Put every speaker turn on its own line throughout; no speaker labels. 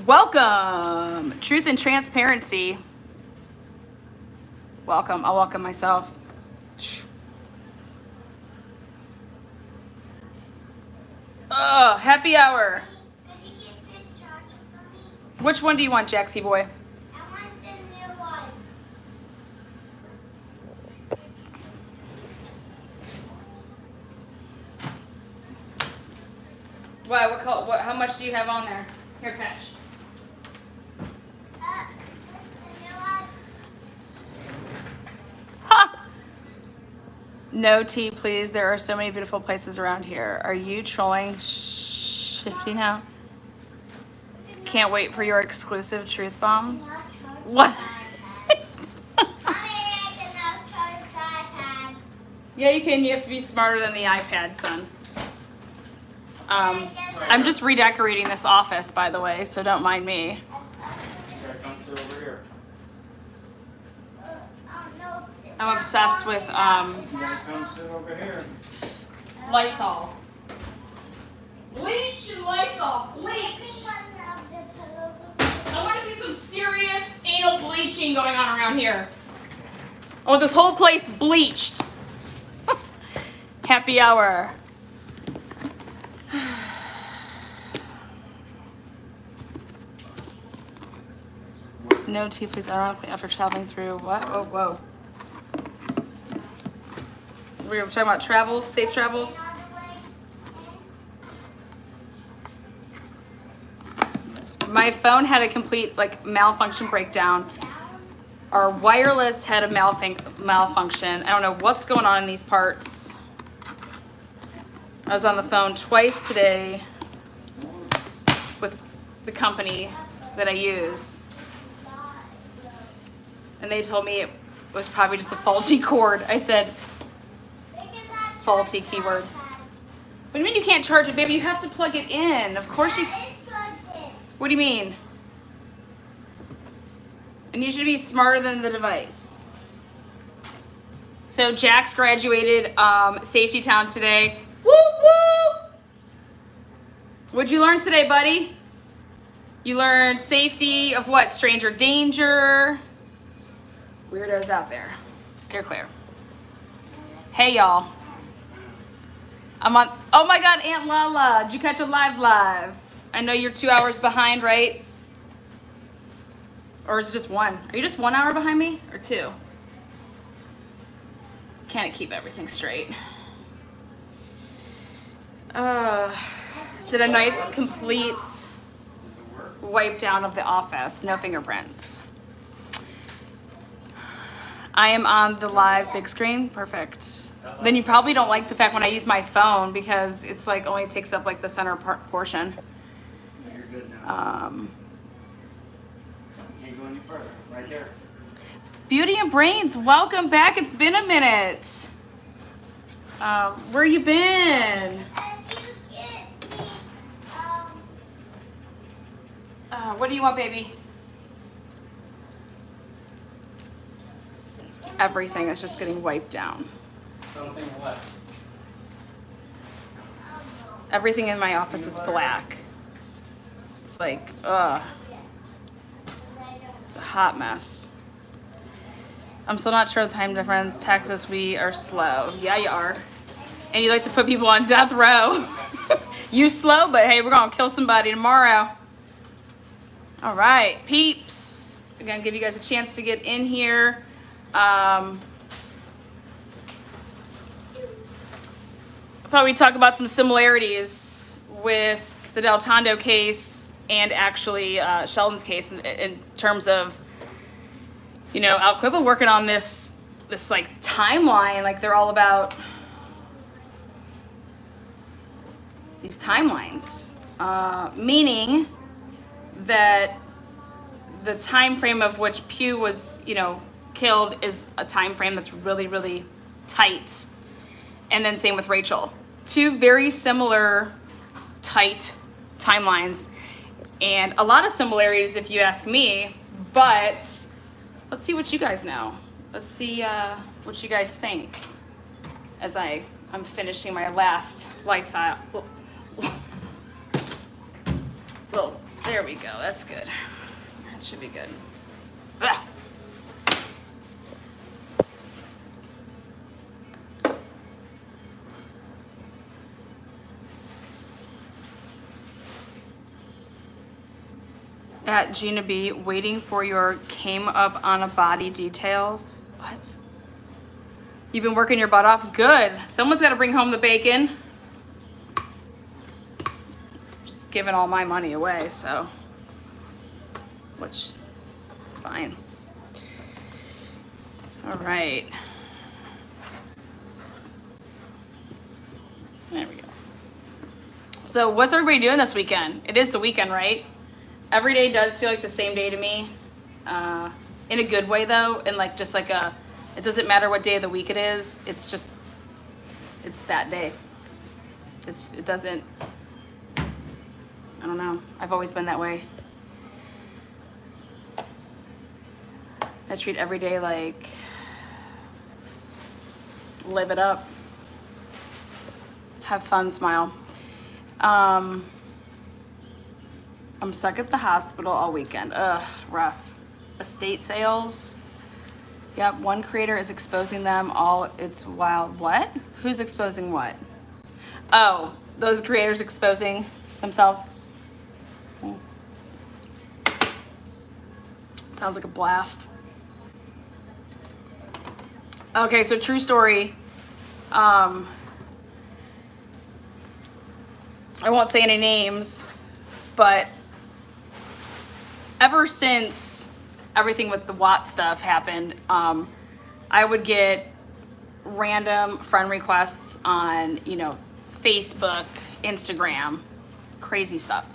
Welcome, Truth and Transparency. Welcome. I'll welcome myself. Happy hour.
Could you get this charger for me?
Which one do you want, Jaxie boy?
I want the new one.
Why? What color? What? How much do you have on there? Here, catch.
This the new one.
Ha! No tea, please. There are so many beautiful places around here. Are you trolling Shifty now? Can't wait for your exclusive truth bombs. What?
Mommy, I cannot charge the iPad.
Yeah, you can. You have to be smarter than the iPad, son. I'm just redecorating this office, by the way, so don't mind me.
Come through over here.
I'm obsessed with
You gotta come sit over here.
Lysol. Bleach and Lysol. Bleach. I want to see some serious anal bleaching going on around here. I want this whole place bleached. Happy hour. No tea, please. Ironically, after traveling through what? Oh, whoa. We were talking about travels, safe travels. My phone had a complete malfunction breakdown. Our wireless had a malfunction. I don't know what's going on in these parts. I was on the phone twice today with the company that I use. And they told me it was probably just a faulty cord. I said, faulty keyword. What do you mean you can't charge it, baby? You have to plug it in. Of course you... What do you mean? And you should be smarter than the device. So Jax graduated Safety Town today. Woo woo! What'd you learn today, buddy? You learned safety of what? Stranger danger. Weirdos out there. Steer clear. Hey, y'all. I'm on... Oh my God, Aunt Lala. Did you catch a live? I know you're 2 hours behind, right? Or is it just one? Are you just 1 hour behind me? Or two? Can't keep everything straight. Did a nice, complete wipe down of the office. No fingerprints. I am on the live big screen. Perfect. Then you probably don't like the fact when I use my phone because it's only takes up the center portion.
You're good now. Can't go any further. Right there.
Beauty and Brains, welcome back. It's been a minute. Where you been? What do you want, baby? Everything is just getting wiped down.
Something what?
Everything in my office is black. It's it's a hot mess. I'm still not sure the time difference. Texas, we are slow. Yeah, you are. And you like to put people on death row. You slow, but hey, we're gonna kill somebody tomorrow. All right, peeps. I'm gonna give you guys a chance to get in here. I thought we'd talk about some similarities with the DelTondo case and actually Sheldon's case in terms of, Alquibba working on this timeline. They're all about these timelines, meaning that the time frame of which Pugh was, killed is a time frame that's really, really tight. And then same with Rachael. Two very similar, tight timelines. And a lot of similarities if you ask me, but let's see what you guys know. Let's see what you guys think as I'm finishing my last lifestyle. Little There we go. That's good. That should be good. Ugh. At Gina B, waiting for your came up on a body details. What? You've been working your butt off? Good. Someone's got to bring home the bacon. Just giving all my money away, so. Which is fine. All right. There we go. So what's everybody doing this weekend? It is the weekend, right? Every day does feel like the same day to me, in a good way though, and like just like it doesn't matter what day of the week it is. It's just, it's that day. It doesn't. I don't know. I've always been that way. I treat every day like live it up. Have fun, smile. I'm stuck at the hospital all weekend. Ugh, rough. Estate sales. Yep, one creator is exposing them all. It's wild. What? Who's exposing what? Oh, those creators exposing themselves. Sounds like a blast. Okay, so true story. I won't say any names, but ever since everything with the Watt stuff happened, I would get random friend requests on, Facebook, Instagram, crazy stuff.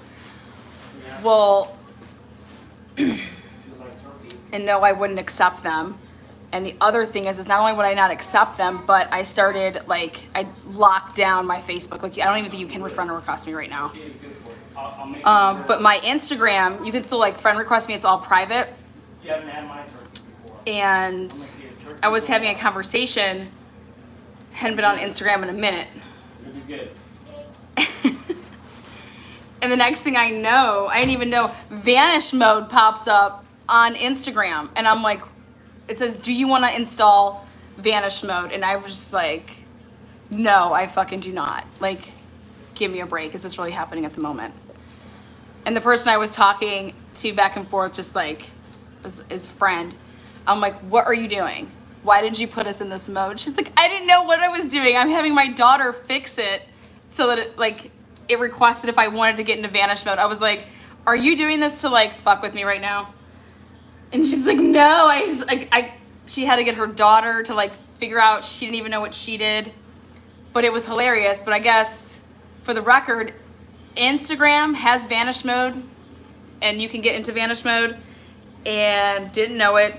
Yeah.
Well,
You like turkey?
and no, I wouldn't accept them. And the other thing is not only would I not accept them, but I started, I locked down my Facebook. Like, I don't even think you can friend request me right now.
Turkey is good for you. I'll make
But my Instagram, you can still friend request me. It's all private.
You haven't had my turkey before.
And I was having a conversation, hadn't been on Instagram in a minute.
You'll be good.
And the next thing I know, I didn't even know, vanish mode pops up on Instagram. And I'm like, it says, do you want to install vanish mode? And I was just like, no, I fucking do not. Give me a break. Is this really happening at the moment? And the person I was talking to back and forth, just as a friend, I'm like, what are you doing? Why did you put us in this mode? She's like, I didn't know what I was doing. I'm having my daughter fix it so that it requested if I wanted to get into vanish mode. I was like, are you doing this to fuck with me right now? And she's like, no, she had to get her daughter to figure out. She didn't even know what she did, but it was hilarious. But I guess for the record, Instagram has vanish mode and you can get into vanish mode, and didn't know it.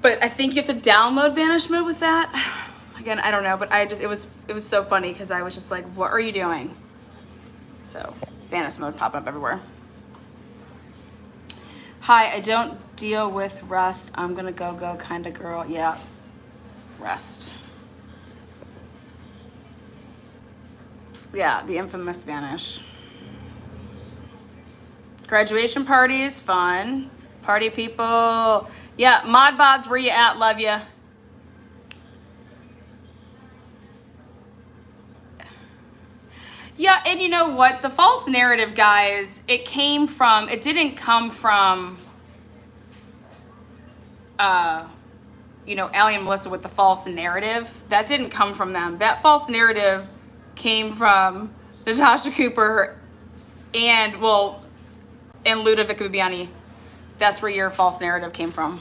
But I think you have to download vanish mode with that. Again, I don't know, but it was so funny because I was just like, what are you doing? So vanish mode popping up everywhere. Hi, I don't deal with rest. I'm gonna go kind of girl. Yeah, rest. Yeah, the infamous vanish. Graduation parties, fun. Party people. Yeah, mod bods, where you at? Love ya. Yeah, and you know what? The false narrative, guys, it didn't come from, Allie and Melissa with the false narrative. That didn't come from them. That false narrative came from Natasha Cooper and Ludovic Bibiani. That's where your false narrative came from.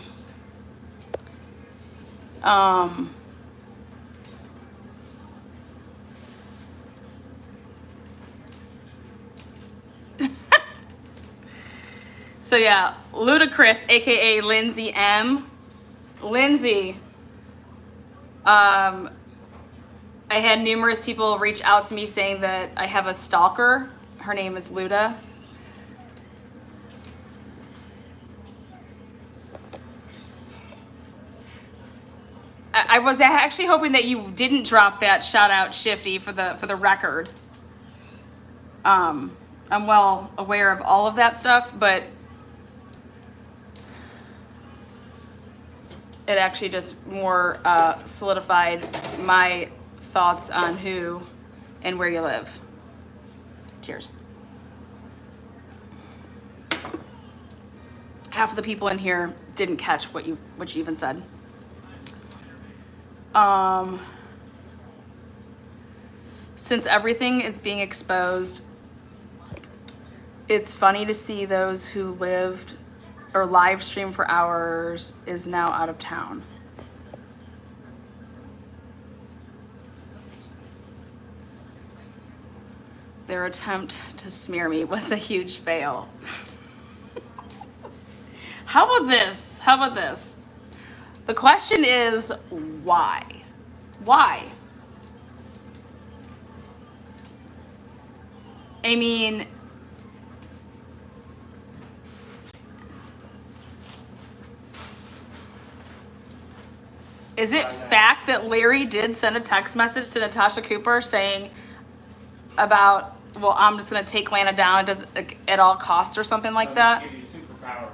So yeah, Ludacris, aka Lindsay M. Lindsay, I had numerous people reach out to me saying that I have a stalker. Her name is Luda. I was actually hoping that you didn't drop that shout out, Shifty, for the record. I'm well aware of all of that stuff, but it actually just more solidified my thoughts on who and where you live. Cheers. Half of the people in here didn't catch what you even said. Since everything is being exposed, it's funny to see those who lived or live stream for hours is now out of town. Their attempt to smear me was a huge fail. How about this? How about this? The question is why? Why? I mean, is it fact that Larry did send a text message to Natasha Cooper saying about, well, I'm just gonna take Lana down at all costs or something like that?
Give you superpowers.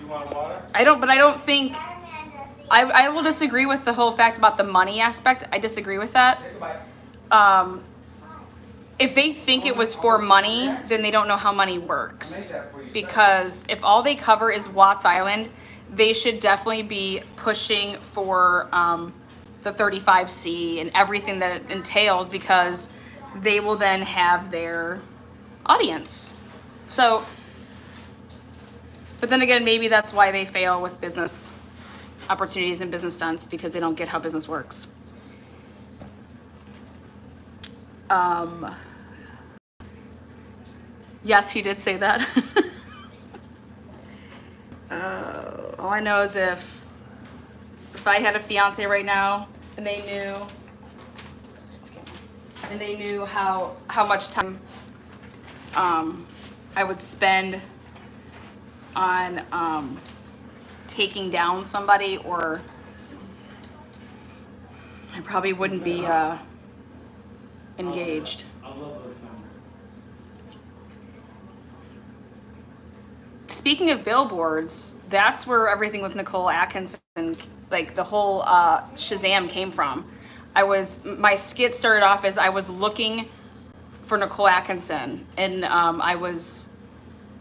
You want water?
I don't think, I will disagree with the whole fact about the money aspect. I disagree with that. If they think it was for money, then they don't know how money works. Because if all they cover is Watts Island, they should definitely be pushing for the 35C and everything that it entails, because they will then have their audience. So, but then again, maybe that's why they fail with business opportunities and business sense, because they don't get how business works. Yes, he did say that. All I know is if I had a fiance right now and they knew how much time I would spend on taking down somebody, or I probably wouldn't be engaged.
I love those numbers.
Speaking of billboards, that's where everything with Nicole Atkinson, like the whole Shazam came from. My skit started off as I was looking for Nicole Atkinson, and it was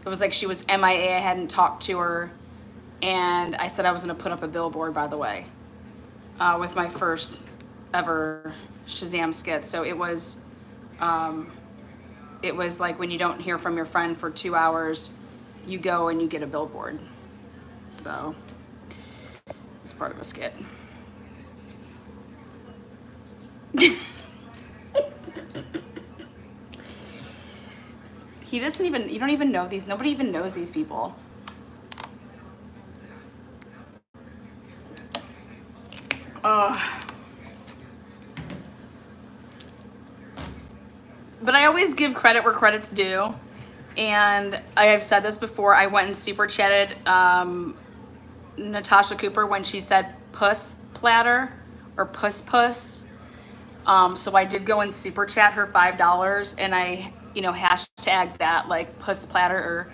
like she was MIA. I hadn't talked to her, and I said I was gonna put up a billboard, by the way, with my first ever Shazam skit. So it was like when you don't hear from your friend for 2 hours, you go and you get a billboard. So it's part of a skit. You don't even know these, nobody even knows these people. But I always give credit where credit's due. And I have said this before, I went and super chatted Natasha Cooper when she said puss platter or puss puss. So I did go and super chat her $5, and I, hashtag that, like puss platter or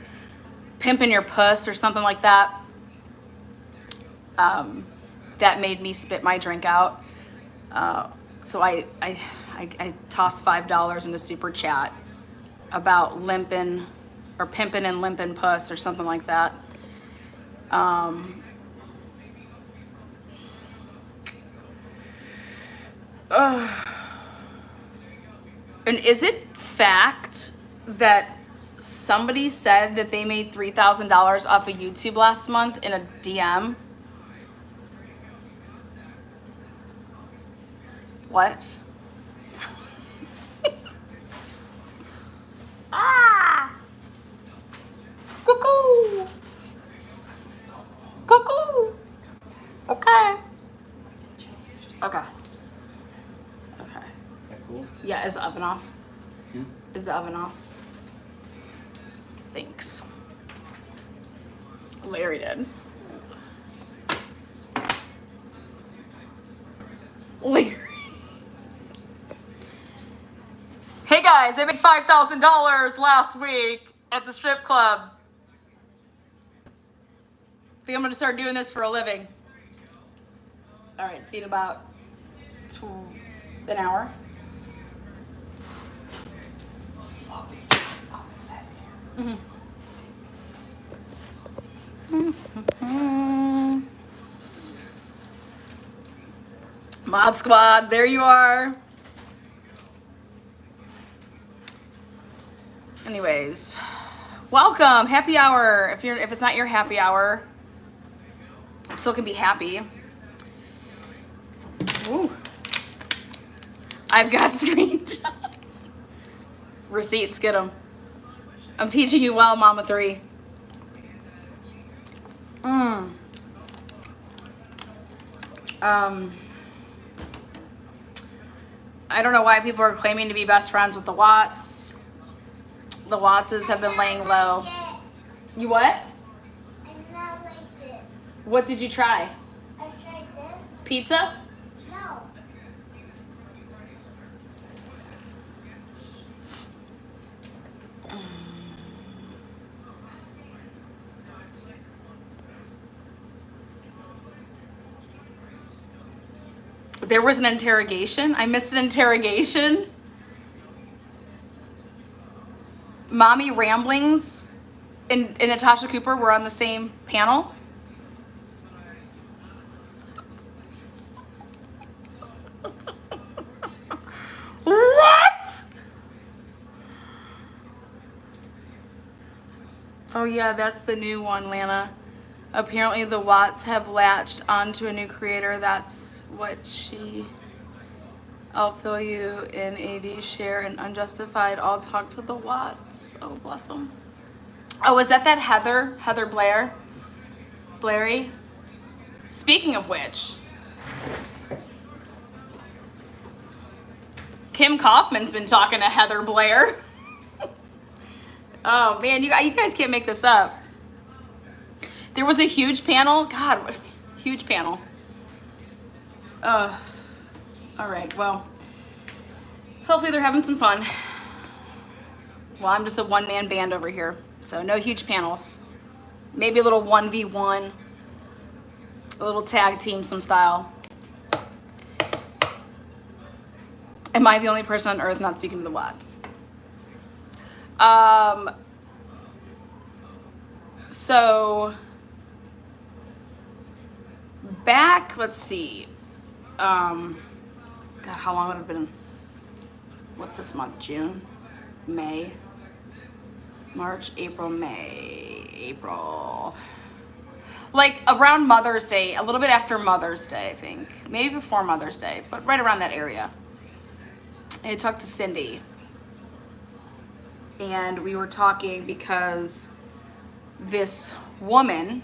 pimping your puss or something like that. That made me spit my drink out. So I tossed $5 into super chat about limping or pimping and limping puss or something like that. And is it fact that somebody said that they made $3,000 off of YouTube last month in a DM? What? Ah! Cuckoo! Cuckoo! Okay. Okay. Okay.
Is that cool?
Yeah, is the oven off? Is the oven off? Thanks. Larry did. Larry. Hey guys, I made $5,000 last week at the strip club. I think I'm gonna start doing this for a living. All right, see you in about an hour. Mm-hmm. Mm-hmm. Mod Squad, there you are. Anyways, welcome, happy hour. If it's not your happy hour, it still can be happy. Ooh. I've got screenshots. Receipts, get them. I'm teaching you well, Mama 3. I don't know why people are claiming to be best friends with the Watts. The Wattses have been laying low. You what?
I did not like this.
What did you try?
I tried this.
Pizza?
No.
There was an interrogation. I missed an interrogation. Mommy Ramblings and Natasha Cooper were on the same panel. What? Oh yeah, that's the new one, Lana. Apparently the Watts have latched onto a new creator. That's what she... I'll fill you in. AD, share, and unjustified. I'll talk to the Watts. Oh, bless them. Oh, is that Heather Blair? Blairy? Speaking of which, Kim Kaufman's been talking to Heather Blair. Oh man, you guys can't make this up. There was a huge panel. God, what a huge panel. All right, well, hopefully they're having some fun. Well, I'm just a one-man band over here, so no huge panels. Maybe a little 1v1, a little tag team some style. Am I the only person on earth not speaking to the Watts? So back, let's see. God, how long would it have been? What's this month? June? May? March, April, May, April. Like around Mother's Day, a little bit after Mother's Day, I think. Maybe before Mother's Day, but right around that area. I talked to Cindy. And we were talking because this woman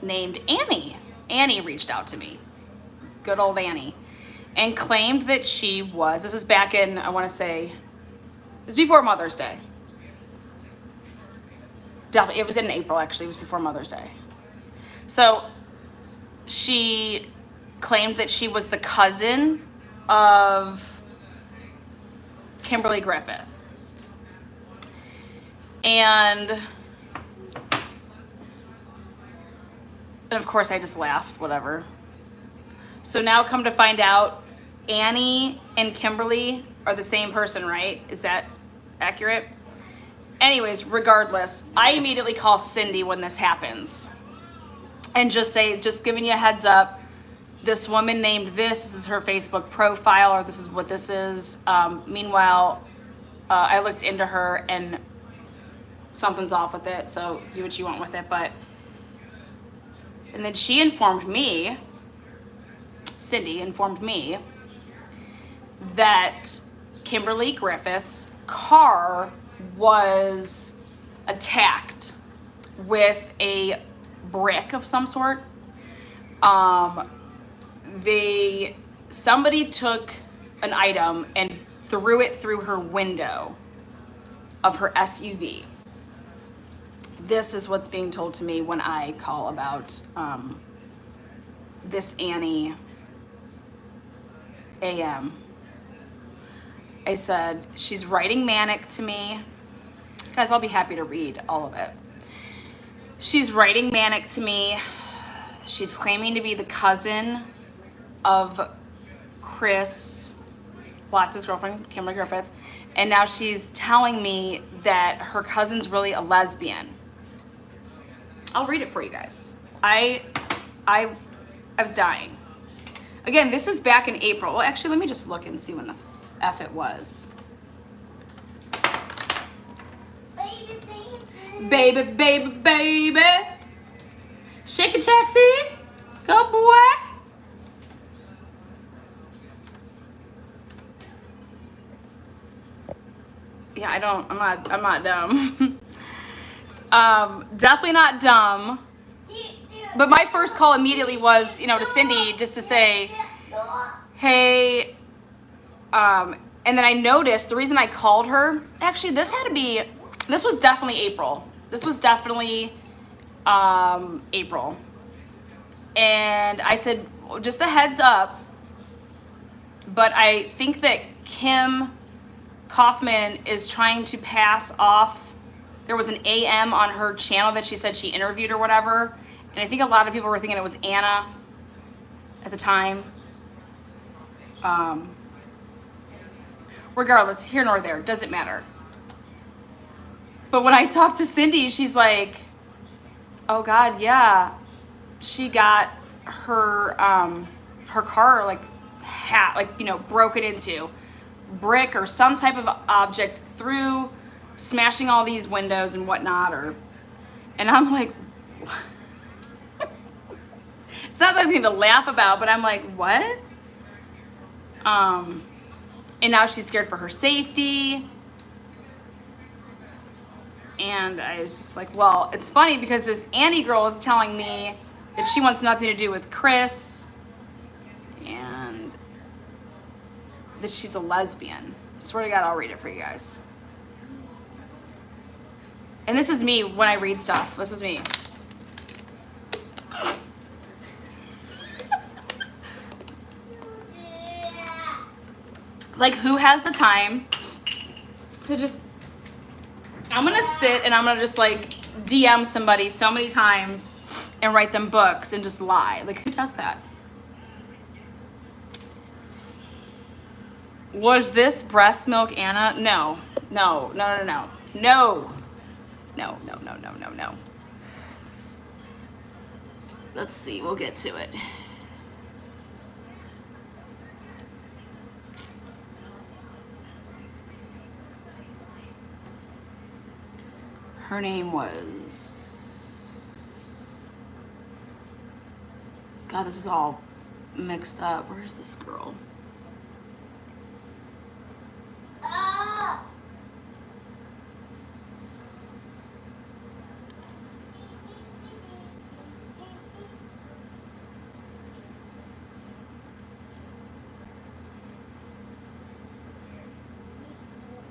named Annie reached out to me. Good old Annie. And claimed that she was, this is back in, I want to say, it was before Mother's Day. Definitely, it was in April actually, it was before Mother's Day. So she claimed that she was the cousin of Kimberly Griffith. And of course I just laughed, whatever. So now come to find out, Annie and Kimberly are the same person, right? Is that accurate? Anyways, regardless, I immediately call Cindy when this happens and just say, just giving you a heads up, this woman named this is her Facebook profile, or this is what this is. Meanwhile, I looked into her and something's off with it, so do what you want with it. And then she informed me, Cindy informed me, that Kimberly Griffith's car was attacked with a brick of some sort. Somebody took an item and threw it through her window of her SUV. This is what's being told to me when I call about this Annie AM. I said, she's writing manic to me. Guys, I'll be happy to read all of it. She's writing manic to me. She's claiming to be the cousin of Chris Watts' girlfriend, Kimberly Griffith. And now she's telling me that her cousin's really a lesbian. I'll read it for you guys. I was dying. Again, this is back in April. Well, actually, let me just look and see when the F it was.
Baby, baby.
Baby, baby, baby. Shake it, Jaxie. Go, boy. Yeah, I'm not dumb. Definitely not dumb. But my first call immediately was, to Cindy, just to say, hey, and then I noticed the reason I called her, actually this was definitely April. This was definitely April. And I said, just a heads up, but I think that Kim Kaufman is trying to pass off, there was an AM on her channel that she said she interviewed or whatever. And I think a lot of people were thinking it was Anna at the time. Regardless, here nor there, doesn't matter. But when I talked to Cindy, she's like, oh God, yeah. She got her car broken into, brick or some type of object through, smashing all these windows and whatnot, and I'm like, it's not nothing to laugh about, but I'm like, what? And now she's scared for her safety. And I was just like, well, it's funny because this Annie girl is telling me that she wants nothing to do with Chris and that she's a lesbian. Swear to God, I'll read it for you guys. And this is me when I read stuff. This is me. Like, who has the time to just, I'm gonna sit and I'm gonna just like DM somebody so many times and write them books and just lie. Like, who does that? Was this breast milk Anna? No. Let's see, we'll get to it. Her name was, God, this is all mixed up. Where's this girl?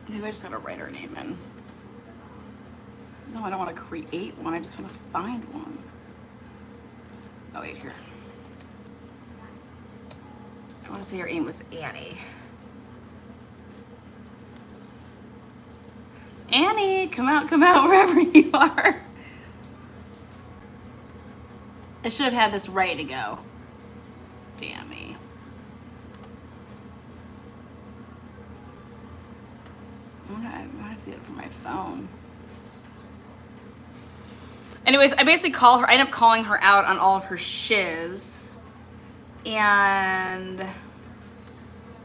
Maybe I just gotta write her name in. No, I don't want to create one. I just want to find one. Oh, wait, here. I want to say her name was Annie. Annie, come out, wherever you are. I should have had this ready to go. Damn me. I have to get it from my phone. Anyways, I basically call her, I end up calling her out on all of her shiz. And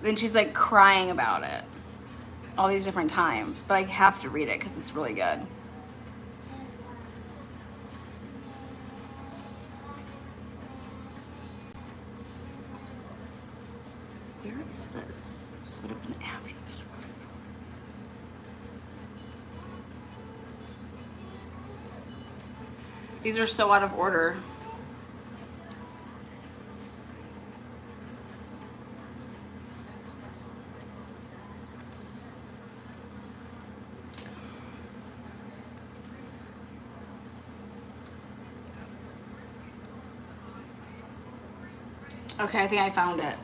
then she's like crying about it all these different times. But I have to read it because it's really good. Where is this? Would have been after that. These are so out of order. Okay, I think I found it.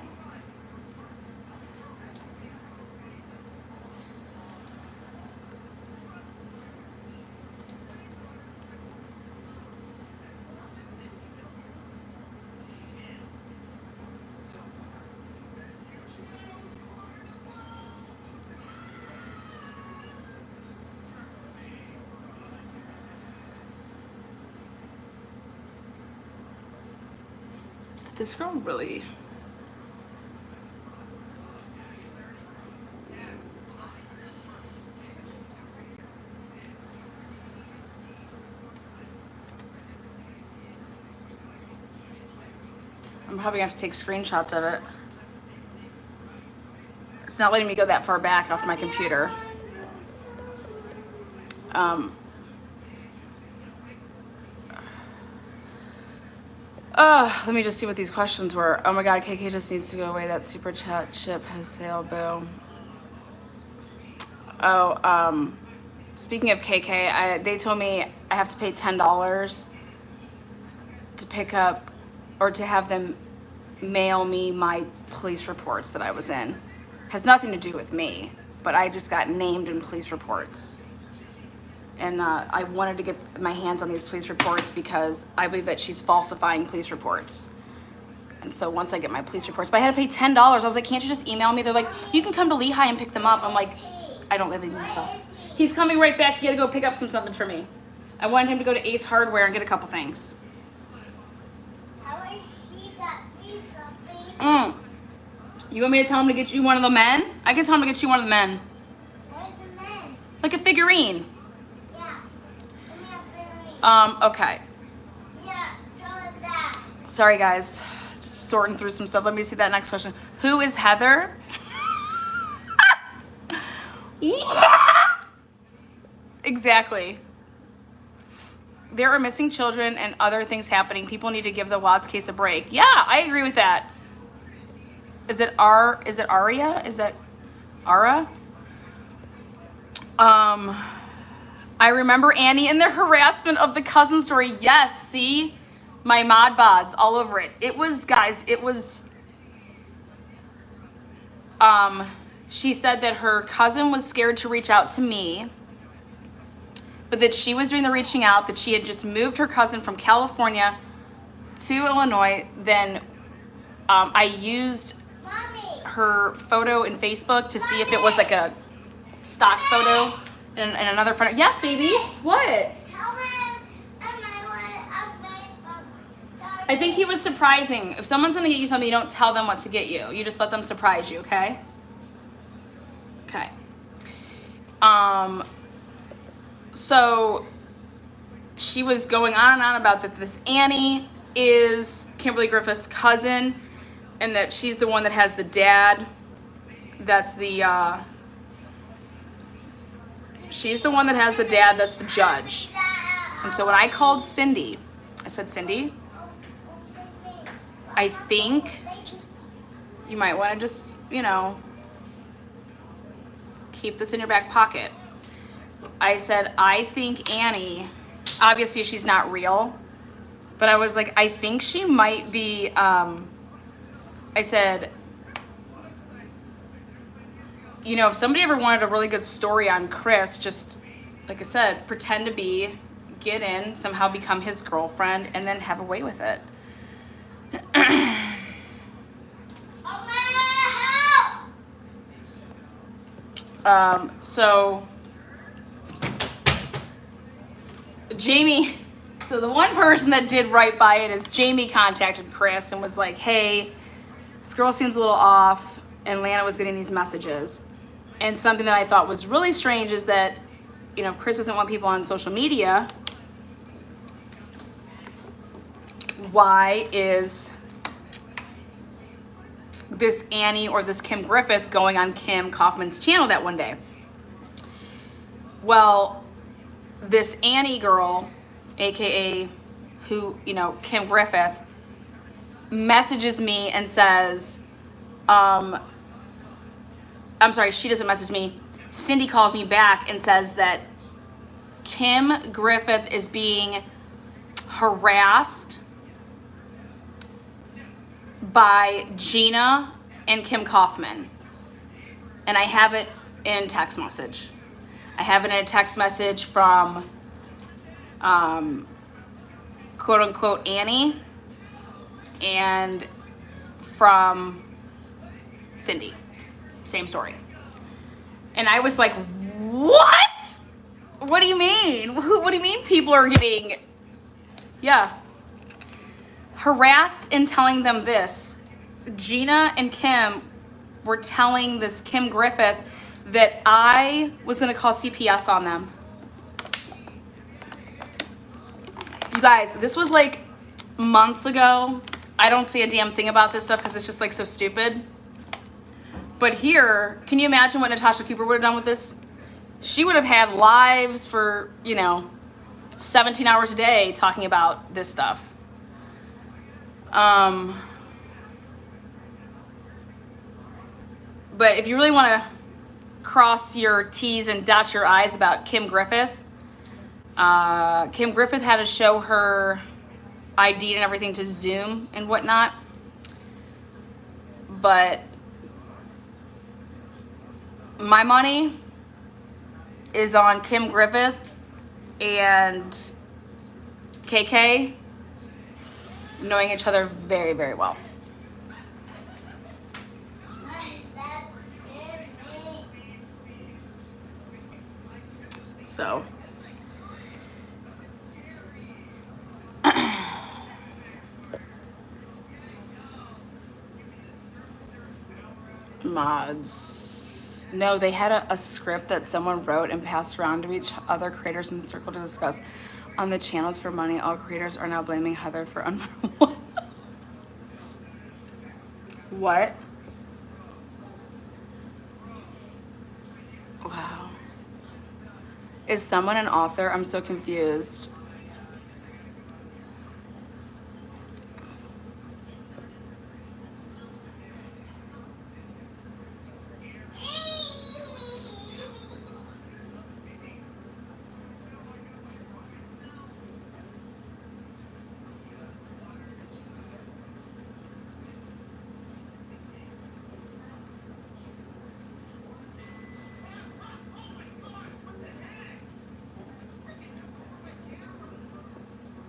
This girl really. I'm probably gonna have to take screenshots of it. It's not letting me go that far back off my computer. Let me just see what these questions were. Oh my god, KK just needs to go away. That super chat ship has sailed, boo. Oh, speaking of KK, they told me I have to pay $10 to pick up or to have them mail me my police reports that I was in. Has nothing to do with me, but I just got named in police reports. And I wanted to get my hands on these police reports because I believe that she's falsifying police reports. And so once I get my police reports, but I had to pay $10. I was like, can't you just email me? They're like, you can come to Lehigh and pick them up. I'm like, I don't live in Utah. He's coming right back. He had to go pick up something for me. I wanted him to go to Ace Hardware and get a couple things. You want me to tell him to get you one of the men? I can tell him to get you one of the men.
Where's the man?
Like a figurine.
Yeah. Give me a figurine.
Okay.
Yeah, tell him that.
Sorry, guys. Just sorting through some stuff. Let me see that next question. Who is Heather? Exactly. There are missing children and other things happening. People need to give the Watts case a break. Yeah, I agree with that. Is it Aria? Is that Ara? I remember Annie and the harassment of the cousin story. Yes, see? My mod bods all over it. It was, guys, it was, she said that her cousin was scared to reach out to me, but that she was doing the reaching out, that she had just moved her cousin from California to Illinois. Then I used her photo in Facebook to see if it was like a stock photo and another photo. Yes, baby. What?
Tell him
I think he was surprising. If someone's gonna get you something, you don't tell them what to get you. You just let them surprise you, okay? Okay. So she was going on and on about that this Annie is Kimberly Griffith's cousin, and that she's the one that has the dad. That's the, she's the one that has the dad that's the judge. And so when I called Cindy, I said, Cindy, I think just, you might want to just, you know, keep this in your back pocket. I said, I think Annie, obviously she's not real, but I was like, I think she might be, I said, you know, if somebody ever wanted a really good story on Chris, just, like I said, pretend to be, get in, somehow become his girlfriend, and then have a way with it. So Jamie, so the one person that did right by it is Jamie contacted Chris and was like, hey, this girl seems a little off, and Lana was getting these messages. And something that I thought was really strange is that, you know, Chris doesn't want people on social media. Why is this Annie or this Kim Griffith going on Kim Kaufman's channel that one day? Well, this Annie girl, aka who, you know, Kim Griffith, messages me and says, I'm sorry, she doesn't message me. Cindy calls me back and says that Kim Griffith is being harassed by Gina and Kim Kaufman. And I have it in text message. I have it in a text message from quote unquote Annie and from Cindy. Same story. And I was like, what? What do you mean? What do you mean people are getting, yeah. harassed in telling them this. Gina and Kim were telling this Kim Griffith that I was gonna call CPS on them. You guys, this was like months ago. I don't say a damn thing about this stuff because it's just like so stupid. But here, can you imagine what Natasha Cooper would have done with this? She would have had lives for, 17 hours a day talking about this stuff. But if you really want to cross your T's and dot your I's about Kim Griffith, Kim Griffith had to show her ID and everything to Zoom and whatnot. But my money is on Kim Griffith and KK knowing each other very, very well. So mods. No, they had a script that someone wrote and passed around to each other creators in the circle to discuss on the channels for money. All creators are now blaming Heather for What? Wow. Is someone an author? I'm so confused.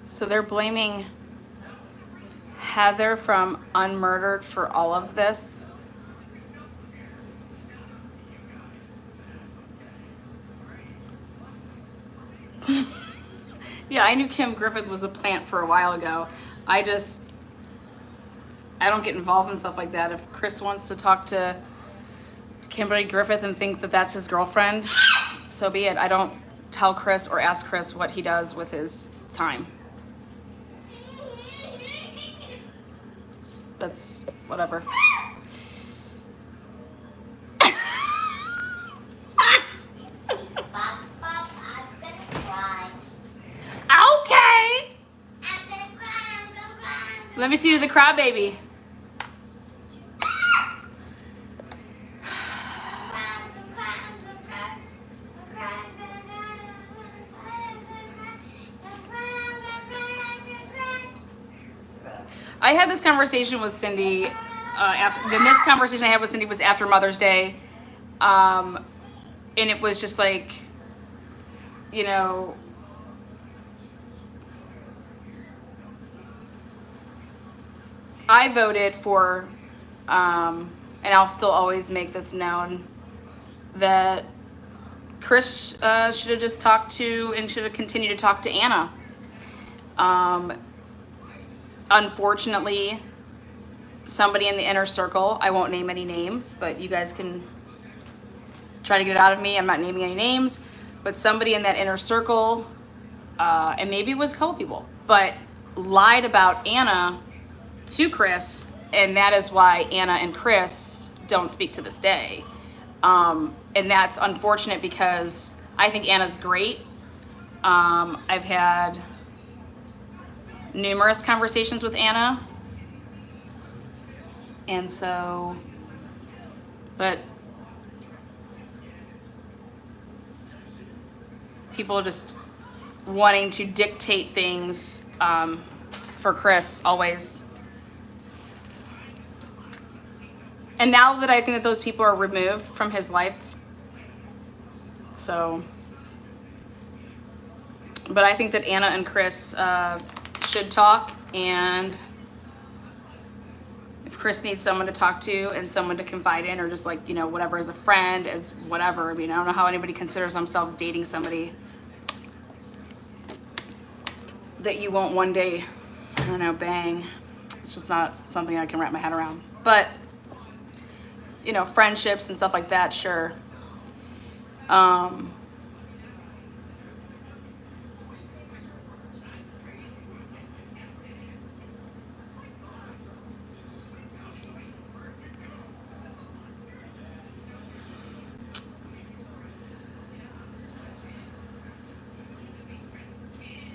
So they're blaming Heather from Unmurdered for all of this. Yeah, I knew Kim Griffith was a plant for a while ago. I don't get involved in stuff like that. If Chris wants to talk to Kimberly Griffith and think that that's his girlfriend, so be it. I don't tell Chris or ask Chris what he does with his time. That's whatever. Okay. Let me see you do the crybaby. I had this conversation with Cindy. The next conversation I had with Cindy was after Mother's Day, and it was just like, I voted for, and I'll still always make this known, that Chris should have just talked to and should have continued to talk to Anna. Unfortunately, somebody in the inner circle, I won't name any names, but you guys can try to get it out of me. I'm not naming any names, but somebody in that inner circle, and maybe it was a couple people, but lied about Anna to Chris, and that is why Anna and Chris don't speak to this day. And that's unfortunate because I think Anna's great. I've had numerous conversations with Anna, and so, but people just wanting to dictate things for Chris always. And now that I think that those people are removed from his life, so, but I think that Anna and Chris should talk, and if Chris needs someone to talk to and someone to confide in, or just like, whatever, as a friend, as whatever. I mean, I don't know how anybody considers themselves dating somebody that you won't one day, I don't know, bang. It's just not something I can wrap my head around. But, you know, friendships and stuff like that, sure.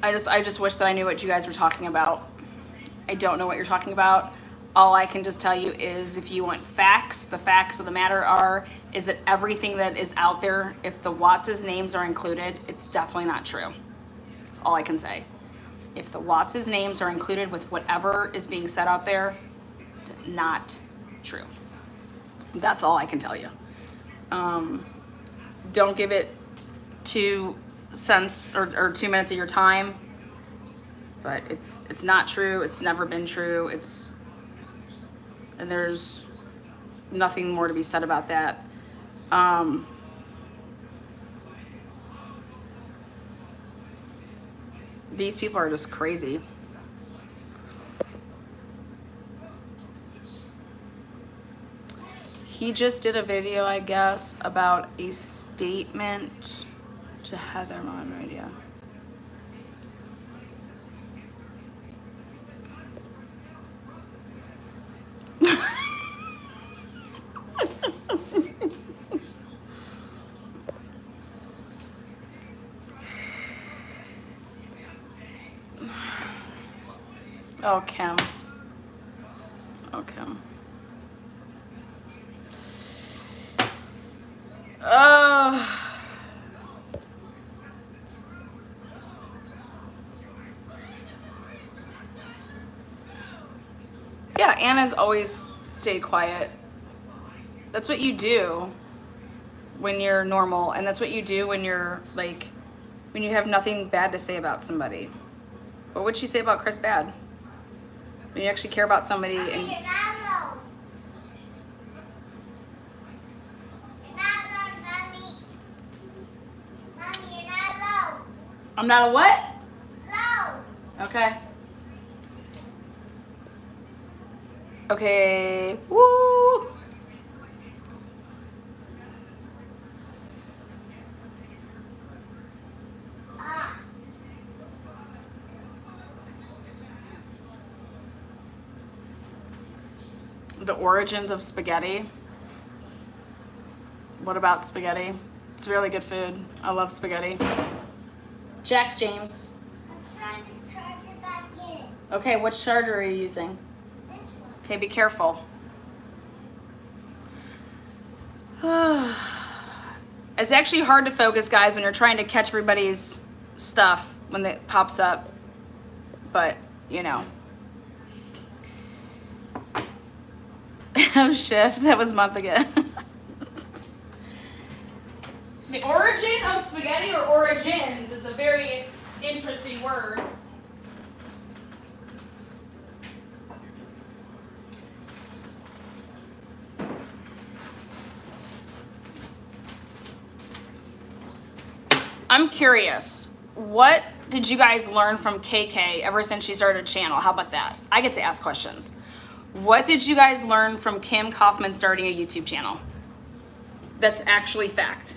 I just wish that I knew what you guys were talking about. I don't know what you're talking about. All I can just tell you is if you want facts, the facts of the matter is that everything that is out there, if the Watts' names are included, it's definitely not true. That's all I can say. If the Watts' names are included with whatever is being said out there, it's not true. That's all I can tell you. Don't give it 2 cents or 2 minutes of your time. But it's not true. It's never been true. And there's nothing more to be said about that. These people are just crazy. He just did a video, I guess, about a statement to Heather on radio. Oh, Kim. Oh, Kim. Yeah, Anna's always stayed quiet. That's what you do when you're normal, and that's what you do when you're like, when you have nothing bad to say about somebody. What would she say about Chris bad? When you actually care about somebody
Mommy,
and...
you're not low. You're not low, Mommy. Mommy, you're not low.
I'm not a what?
Low.
Okay. Okay. Woo! The origins of spaghetti. What about spaghetti? It's really good food. I love spaghetti. Jax James.
I'm trying to charge it back in.
Okay, which charger are you using?
This one.
Okay, be careful. It's actually hard to focus, guys, when you're trying to catch everybody's stuff when it pops up. But, you know. Oh, shift. That was month again. The origin of spaghetti or origins is a very interesting word. I'm curious, what did you guys learn from KK ever since she started a channel? How about that? I get to ask questions. What did you guys learn from Kim Kaufman starting a YouTube channel? That's actually fact.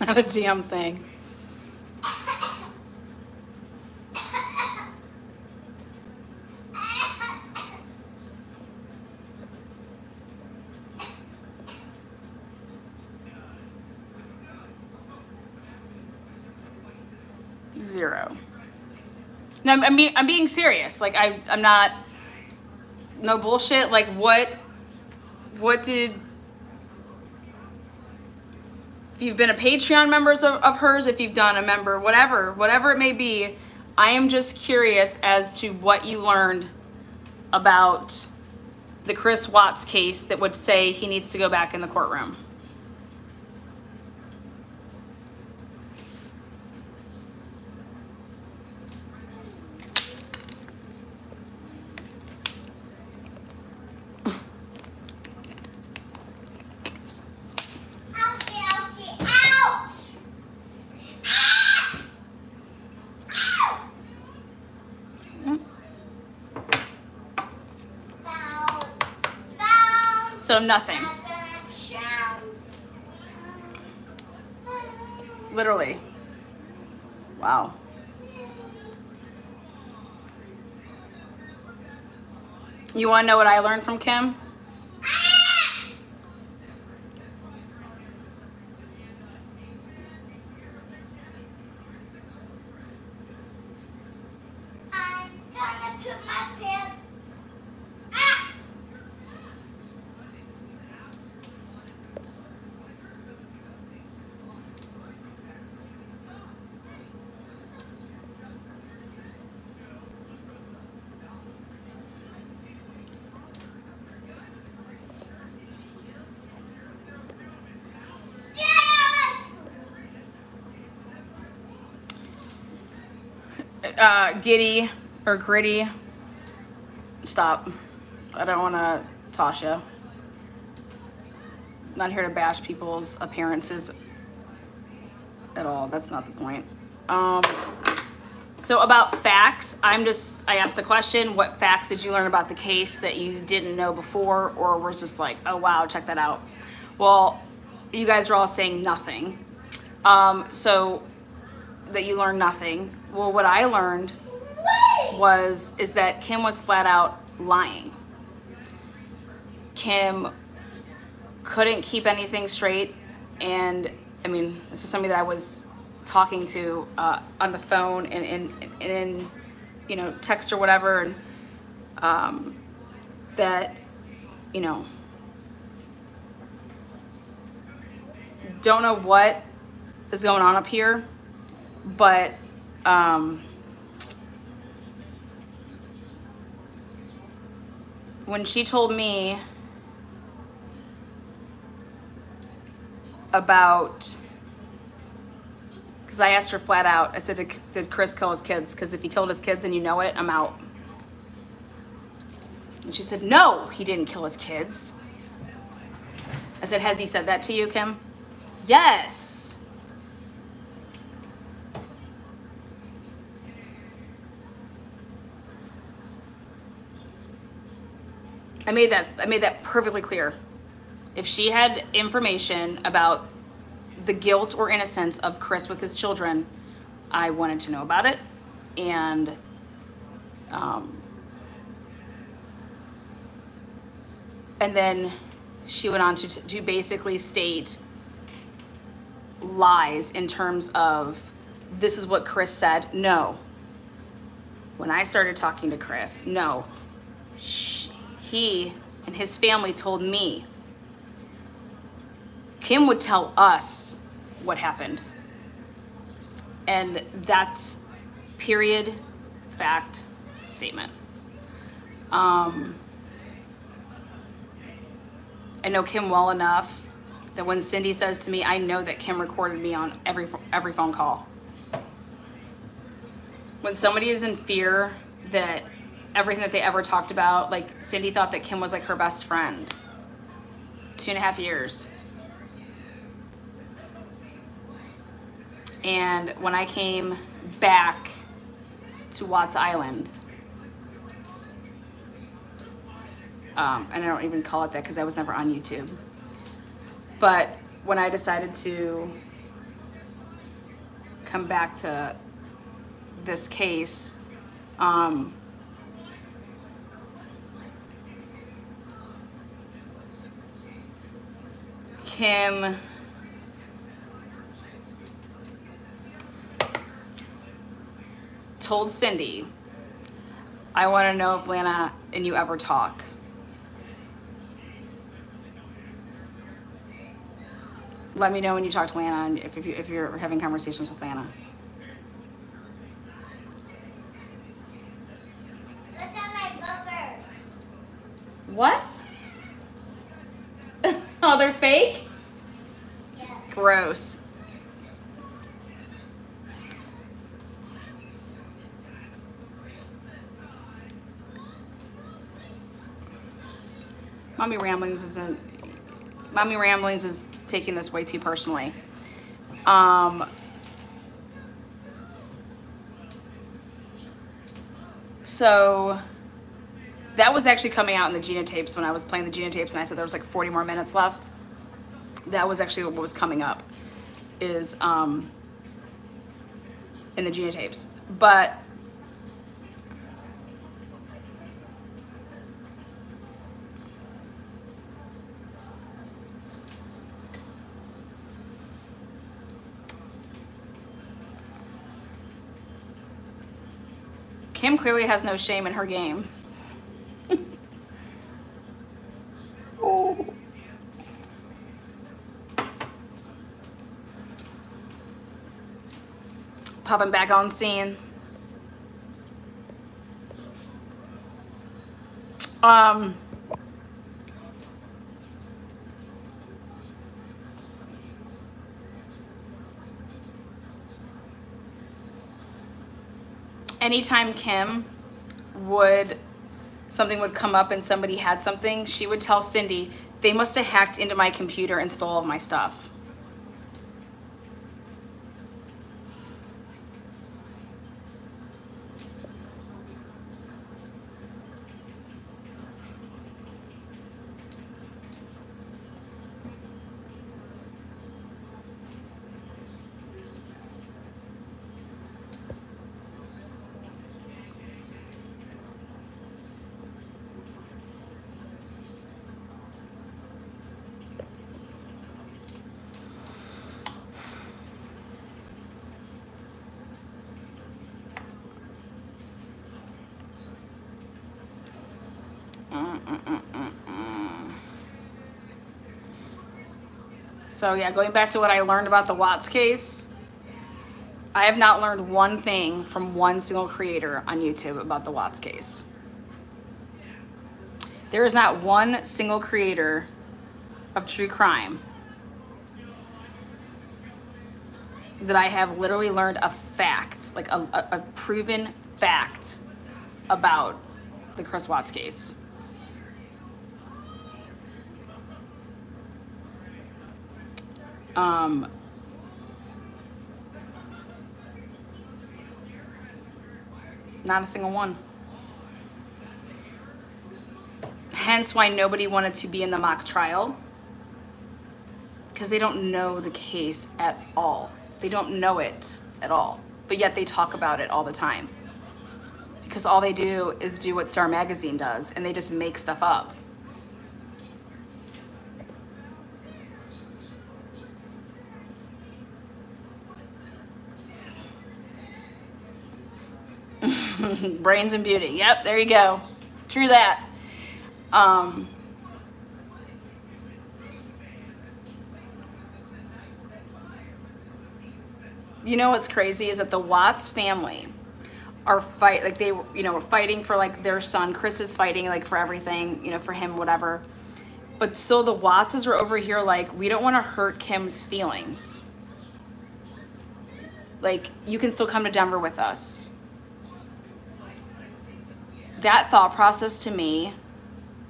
Not a damn thing. Zero. No, I'm being serious. Like I'm not. No bullshit. Like what did? If you've been a Patreon member of hers, if you've done a member, whatever it may be, I am just curious as to what you learned about the Chris Watts case that would say he needs to go back in the courtroom. So nothing. Literally. Wow. You want to know what I learned from Kim?
I'm gonna put my pants. Ah!
Giddy or gritty. Stop. I don't want to toss you. Not here to bash people's appearances at all. That's not the point. So about facts, I asked a question. What facts did you learn about the case that you didn't know before, or was just like, oh wow, check that out? Well, you guys are all saying nothing. So that you learned nothing. Well, what I learned is that Kim was flat out lying. Kim couldn't keep anything straight, and I mean, this is somebody that I was talking to on the phone and in you know, text or whatever, and that, you know, don't know what is going on up here, but when she told me about, because I asked her flat out, I said, did Chris kill his kids? Because if he killed his kids and you know it, I'm out. And she said, no, he didn't kill his kids. I said, has he said that to you, Kim? Yes. I made that perfectly clear. If she had information about the guilt or innocence of Chris with his children, I wanted to know about it. And then she went on to basically state lies in terms of, this is what Chris said. No. When I started talking to Chris, no. He and his family told me. Kim would tell us what happened. And that's period, fact, statement. I know Kim well enough that when Cindy says to me, I know that Kim recorded me on every phone call. When somebody is in fear that everything that they ever talked about, like Cindy thought that Kim was like her best friend. 2.5 years. And when I came back to Watts Island, and I don't even call it that because I was never on YouTube. But when I decided to come back to this case, Kim told Cindy, I want to know if Lana and you ever talk. Let me know when you talk to Lana and if you're having conversations with Lana.
Look at my boogers.
What? Oh, they're fake?
Yeah.
Gross. Mommy Ramblings is taking this way too personally. So That was actually coming out in the genotapes when I was playing the genotapes, and I said there was like 40 more minutes left. That was actually what was coming up, is in the genotapes. But Kim clearly has no shame in her game. Oh. Popping back on scene. Anytime Kim something would come up and somebody had something, she would tell Cindy, they must have hacked into my computer and stole all of my stuff. So yeah, going back to what I learned about the Watts case, I have not learned one thing from one single creator on YouTube about the Watts case. There is not one single creator of true crime that I have literally learned a fact, like a proven fact about the Chris Watts case. Not a single one. Hence why nobody wanted to be in the mock trial, because they don't know the case at all. They don't know it at all, but yet they talk about it all the time, because all they do is do what Star Magazine does, and they just make stuff up. Brains and beauty. Yep, there you go. True that. You know what's crazy is that the Watts family are were fighting for like their son. Chris is fighting like for everything, for him, whatever. But still the Wattses are over here like, we don't want to hurt Kim's feelings. Like, you can still come to Denver with us. That thought process to me,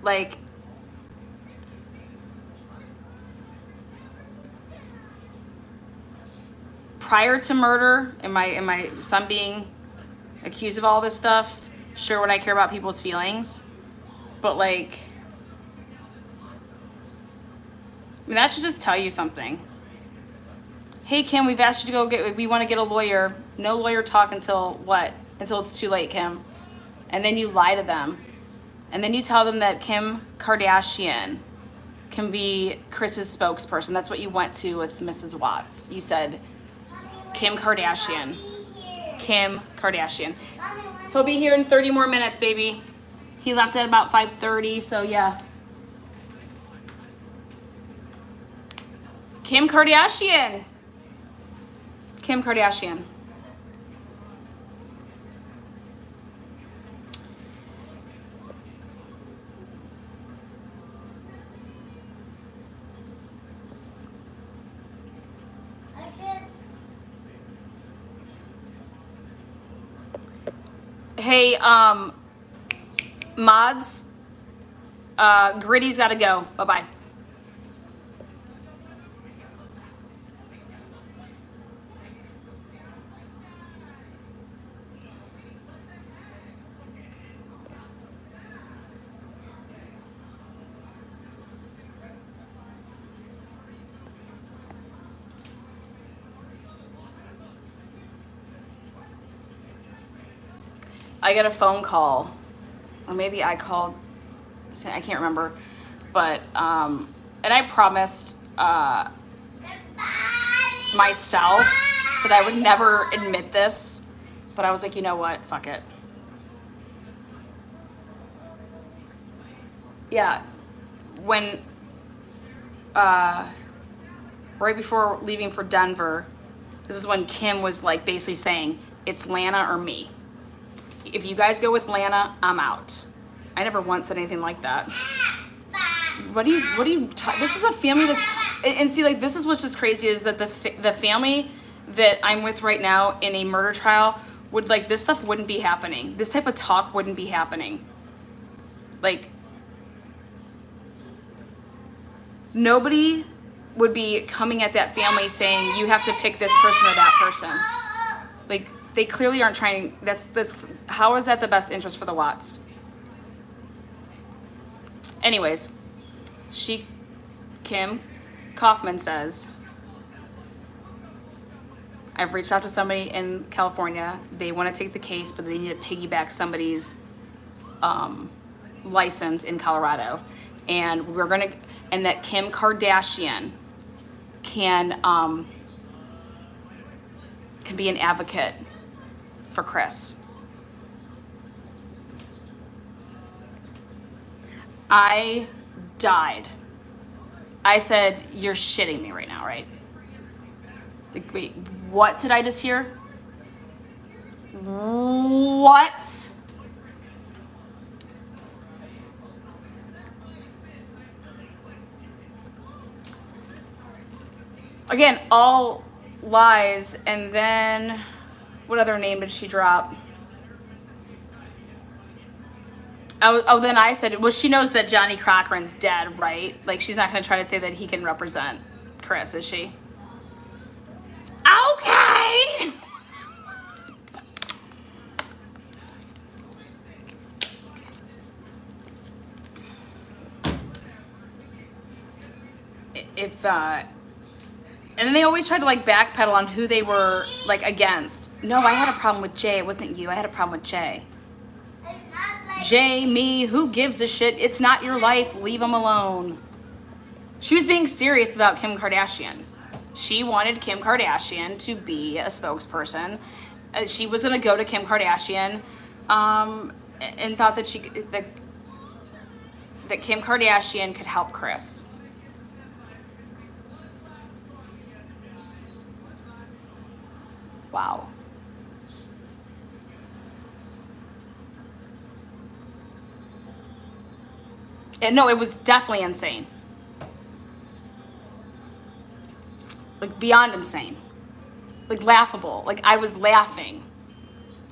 like, prior to murder and my son being accused of all this stuff, sure, would I care about people's feelings? But like, I mean, that should just tell you something. Hey Kim, we've asked you to we want to get a lawyer. No lawyer talk until what? Until it's too late, Kim. And then you lie to them. And then you tell them that Kim Kardashian can be Chris's spokesperson. That's what you went to with Mrs. Watts. You said, Kim Kardashian. Kim Kardashian. He'll be here in 30 more minutes, baby. He left at about 5:30, so yeah. Kim Kardashian. Kim Kardashian. Hey, mods, Gritty's got to go. Bye-bye. I get a phone call, or maybe I called, I can't remember, but, and I promised myself that I would never admit this, but I was like, you know what, fuck it. Yeah, when, right before leaving for Denver, this is when Kim was like basically saying, it's Lana or me. If you guys go with Lana, I'm out. I never once said anything like that. This is a family that's, and see, like, this is what's just crazy is that the family that I'm with right now in a murder trial would, like, this stuff wouldn't be happening. This type of talk wouldn't be happening. Like, nobody would be coming at that family saying, you have to pick this person or that person. Like, they clearly aren't trying, how is that the best interest for the Watts? Anyways, Kim Kaufman says, I've reached out to somebody in California. They want to take the case, but they need to piggyback somebody's license in Colorado. And and that Kim Kardashian can be an advocate for Chris. I died. I said, you're shitting me right now, right? Like, wait, what did I just hear? What? Again, all lies. And then, what other name did she drop? Then I said, well, she knows that Johnny Cochran's dead, right? Like, she's not going to try to say that he can represent Chris, is she? Okay! And then they always tried to, like, backpedal on who they were, like, against. No, I had a problem with Jay. It wasn't you. I had a problem with Jay. Jay, me, who gives a shit? It's not your life. Leave him alone. She was being serious about Kim Kardashian. She wanted Kim Kardashian to be a spokesperson. She was going to go to Kim Kardashian and thought that that Kim Kardashian could help Chris. Wow. No, it was definitely insane. Like, beyond insane. Like, laughable. Like, I was laughing.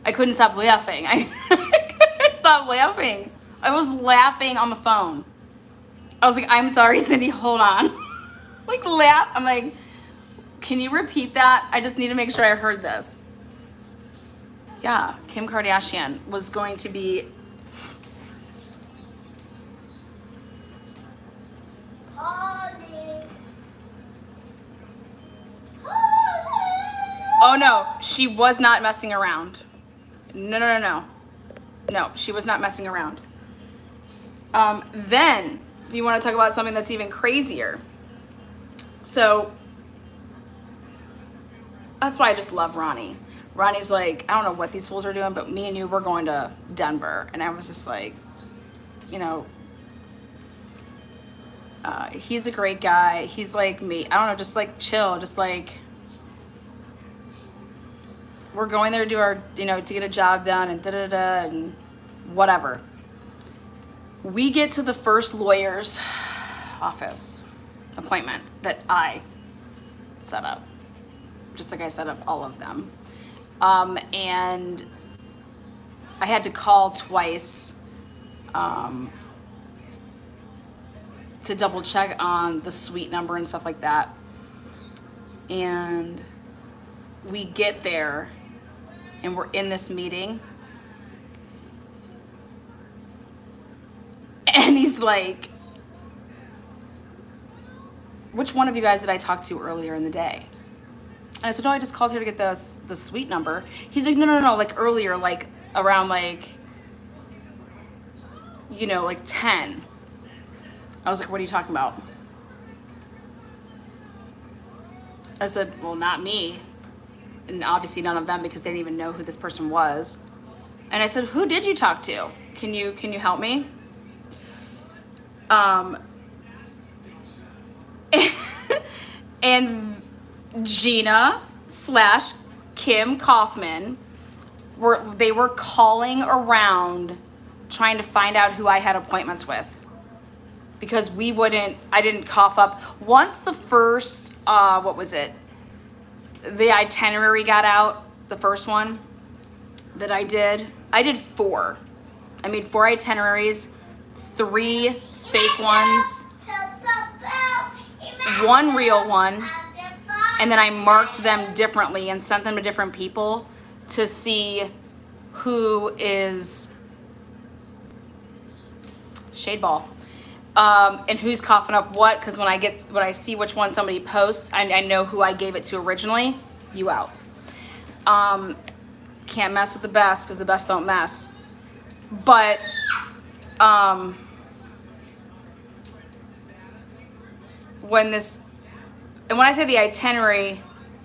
I couldn't stop laughing. I couldn't stop laughing. I was laughing on the phone. I was like, I'm sorry, Cindy, hold on. Like, laugh. I'm like, can you repeat that? I just need to make sure I heard this. Yeah, Kim Kardashian was going to be... Oh no, she was not messing around. No. No, she was not messing around. Then, if you want to talk about something that's even crazier. So, that's why I just love Ronnie. Ronnie's like, I don't know what these fools are doing, but me and you, we're going to Denver. And I was just like, you know, he's a great guy. He's like me. I don't know, just like chill, just like... We're going there to do our, you know, to get a job done and da-da-da and whatever. We get to the first lawyer's office appointment that I set up, just like I set up all of them. And I had to call twice to double check on the suite number and stuff like that. And we get there and we're in this meeting and he's like, which one of you guys did I talk to earlier in the day? And I said, no, I just called here to get the suite number. He's like, no, like earlier, like around like, you know, like 10. I was like, what are you talking about? I said, well, not me. And obviously none of them, because they didn't even know who this person was. And I said, who did you talk to? Can you help me? And Gina / Kim Kaufman they were calling around trying to find out who I had appointments with, because I didn't cough up. Once the first, what was it? The itinerary got out, the first one that I did 4. I made 4 itineraries, 3 fake ones, 1 real one, and then I marked them differently and sent them to different people to see who is shade ball, and who's coughing up what, because when I see which one somebody posts, I know who I gave it to originally. You out. Can't mess with the best, because the best don't mess. But when I say the itinerary,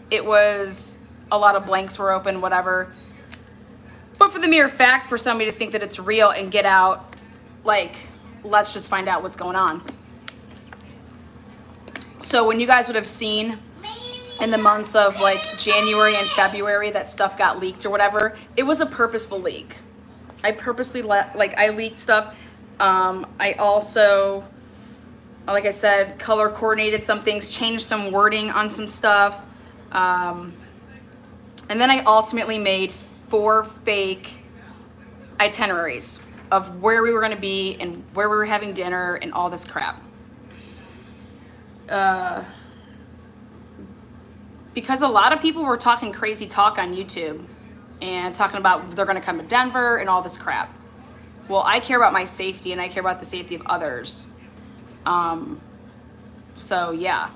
it was a lot of blanks were open, whatever. But for the mere fact for somebody to think that it's real and get out, like, let's just find out what's going on. So when you guys would have seen in the months of like January and February that stuff got leaked or whatever, it was a purposeful leak. I purposely I leaked stuff. I also, like I said, color coordinated some things, changed some wording on some stuff. And then I ultimately made 4 fake itineraries of where we were going to be and where we were having dinner and all this crap. Because a lot of people were talking crazy talk on YouTube and talking about they're going to come to Denver and all this crap. Well, I care about my safety and I care about the safety of others. So yeah.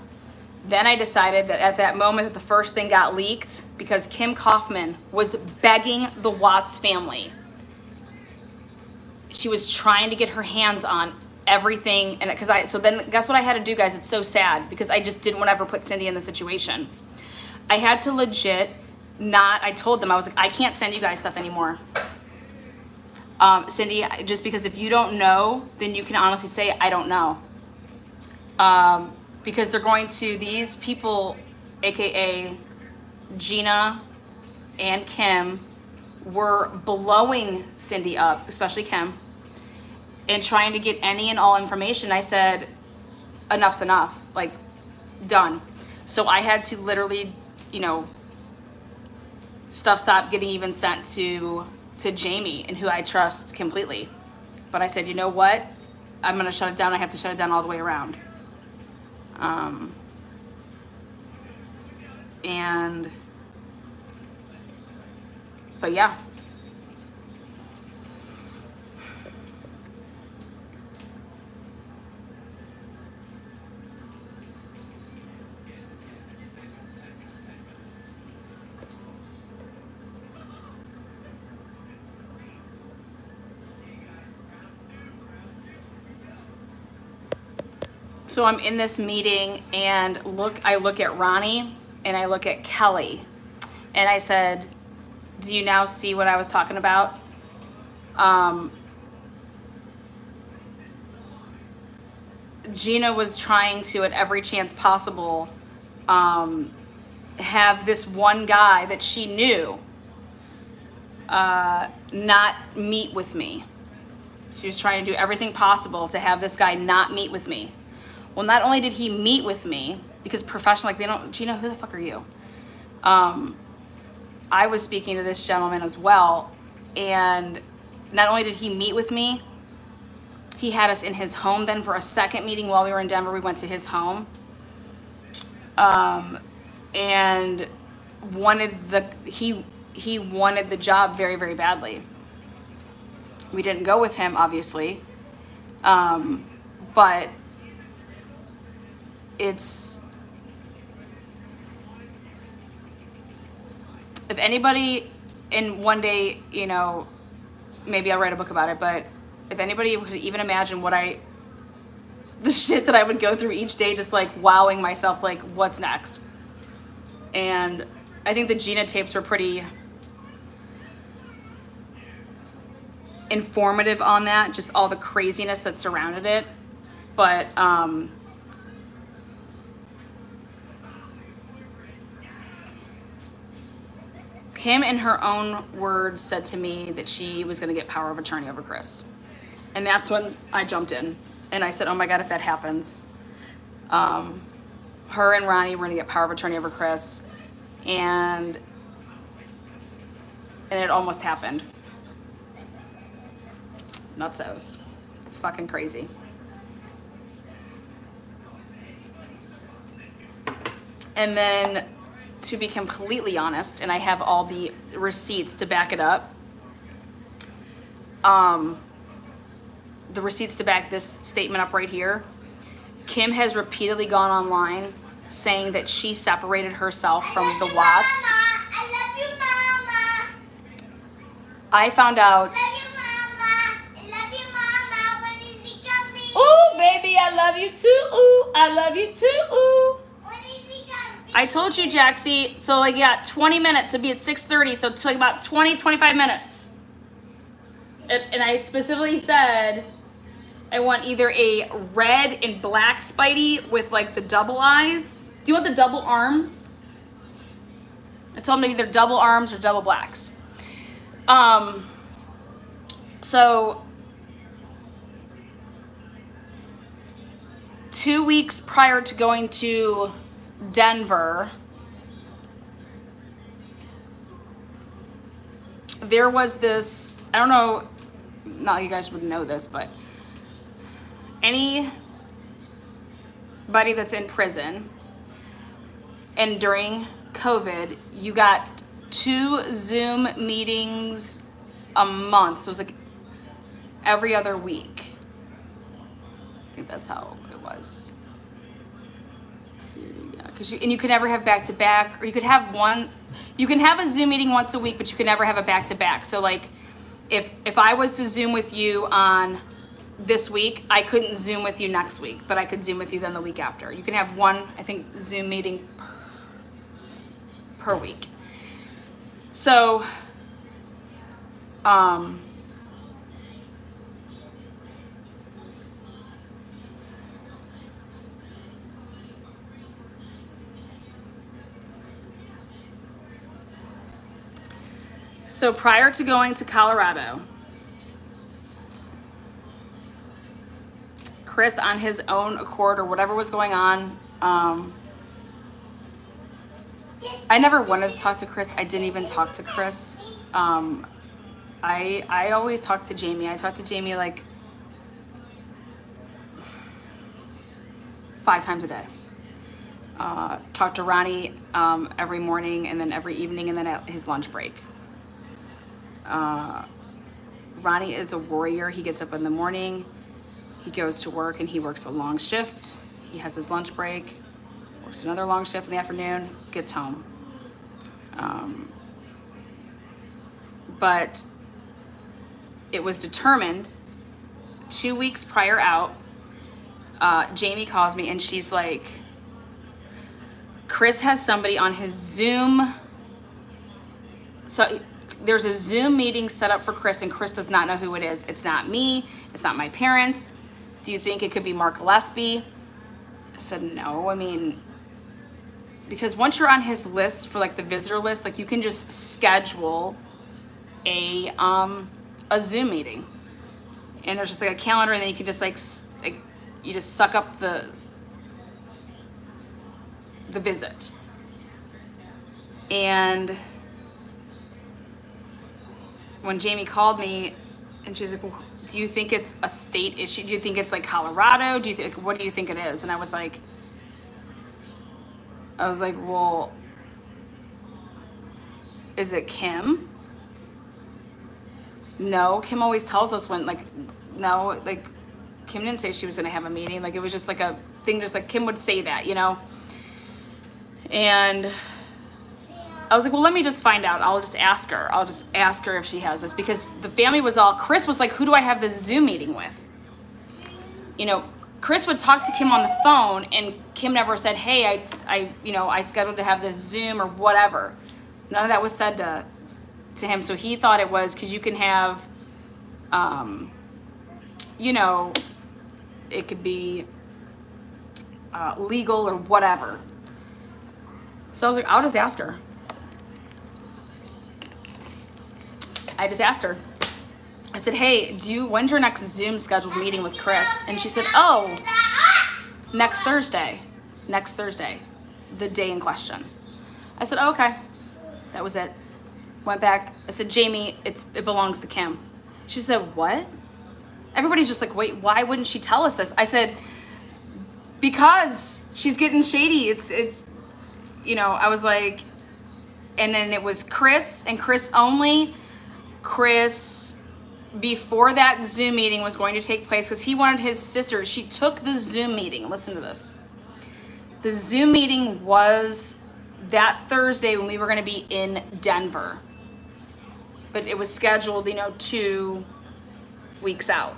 Then I decided that at that moment that the first thing got leaked, because Kim Kaufman was begging the Watts family. She was trying to get her hands on everything. And so then guess what I had to do, guys? It's so sad, because I just didn't want to ever put Cindy in the situation. I had to legit I told them, I was like, I can't send you guys stuff anymore. Cindy, just because if you don't know, then you can honestly say, I don't know. Because they're going to, these people, AKA Gina and Kim, were blowing Cindy up, especially Kim, and trying to get any and all information. I said, enough's enough, like, done. So I had to literally, stuff stopped getting even sent to Jamie, and who I trust completely. But I said, you know what? I'm gonna shut it down. I have to shut it down all the way around. But yeah. So I'm in this meeting and I look at Ronnie and I look at Kelly and I said, do you now see what I was talking about? Gina was trying to, at every chance possible, have this one guy that she knew not meet with me. She was trying to do everything possible to have this guy not meet with me. Well, not only did he meet with me, because professional, like, they don't, Gina, who the fuck are you? I was speaking to this gentleman as well, and not only did he meet with me, he had us in his home then for a second meeting while we were in Denver. We went to his home, and he wanted the job very, very badly. We didn't go with him, obviously, but it's, if anybody in one day, maybe I'll write a book about it, but if anybody could even imagine the shit that I would go through each day, just like wowing myself, like what's next. And I think the Gina tapes were pretty informative on that, just all the craziness that surrounded it. But Kim, in her own words, said to me that she was going to get power of attorney over Chris. And that's when I jumped in and I said, oh my God, if that happens, her and Ronnie were going to get power of attorney over Chris. And it almost happened. Nutsos. Fucking crazy. And then, to be completely honest, and I have all the receipts to back it up, the receipts to back this statement up right here, Kim has repeatedly gone online saying that she separated herself from the Watts.
I love you, Mama.
I found out.
I love you, Mama. When is he coming?
Ooh, baby, I love you too. Ooh, I love you too. Ooh.
When is he coming?
I told you, Jaxie, so like, yeah, 20 minutes, it'll be at 6:30, so it's like about 20, 25 minutes. And I specifically said, I want either a red and black Spidey with like the double eyes. Do you want the double arms? I told him either double arms or double blacks. So 2 weeks prior to going to Denver, there was this, I don't know, not you guys would know this, but anybody that's in prison and during COVID, you got 2 Zoom meetings a month. So it was like every other week. I think that's how it was. Yeah, because you could never have back to back, or you could have one. You can have a Zoom meeting once a week, but you can never have a back to back. So like, if I was to Zoom with you on this week, I couldn't Zoom with you next week, but I could Zoom with you then the week after. You can have one, I think, Zoom meeting per week. So, so prior to going to Colorado, Chris, on his own accord or whatever was going on, I never wanted to talk to Chris. I didn't even talk to Chris. I always talk to Jamie. I talk to Jamie like 5 times a day. Talk to Ronnie every morning and then every evening and then at his lunch break. Ronnie is a warrior. He gets up in the morning, he goes to work and he works a long shift. He has his lunch break, works another long shift in the afternoon, gets home. But it was determined 2 weeks prior out, Jamie calls me and she's like, Chris has somebody on his Zoom. So there's a Zoom meeting set up for Chris and Chris does not know who it is. It's not me. It's not my parents. Do you think it could be Mark Gillespie? I said, no. I mean, because once you're on his list for like the visitor list, like you can just schedule a Zoom meeting. And there's just like a calendar and then you can just like you just suck up the visit. And when Jamie called me and she's like, well, do you think it's a state issue? Do you think it's like Colorado? What do you think it is? And I was like, well, is it Kim? No, Kim always tells us when, like, no, like, Kim didn't say she was gonna have a meeting. Like, it was just like a thing, just like Kim would say that, you know? And I was like, well, let me just find out. I'll just ask her. I'll just ask her if she has this, because the family was all, Chris was like, who do I have this Zoom meeting with? You know, Chris would talk to Kim on the phone, and Kim never said, hey, I scheduled to have this Zoom or whatever. None of that was said to him. So he thought it was because you can have, you know, it could be legal or whatever. So I was like, I'll just ask her. I just asked her. I said, hey, when's your next Zoom scheduled meeting with Chris? And she said, oh, next Thursday, the day in question. I said, oh, okay. That was it. Went back. I said, Jamie, it belongs to Kim. She said, what? Everybody's just like, wait, why wouldn't she tell us this? I said, because she's getting shady. It's, you know, I was like, and then it was Chris and Chris only. Chris, before that Zoom meeting was going to take place, because he wanted his sister, she took the Zoom meeting. Listen to this. The Zoom meeting was that Thursday when we were going to be in Denver. But it was scheduled, you know, 2 weeks out.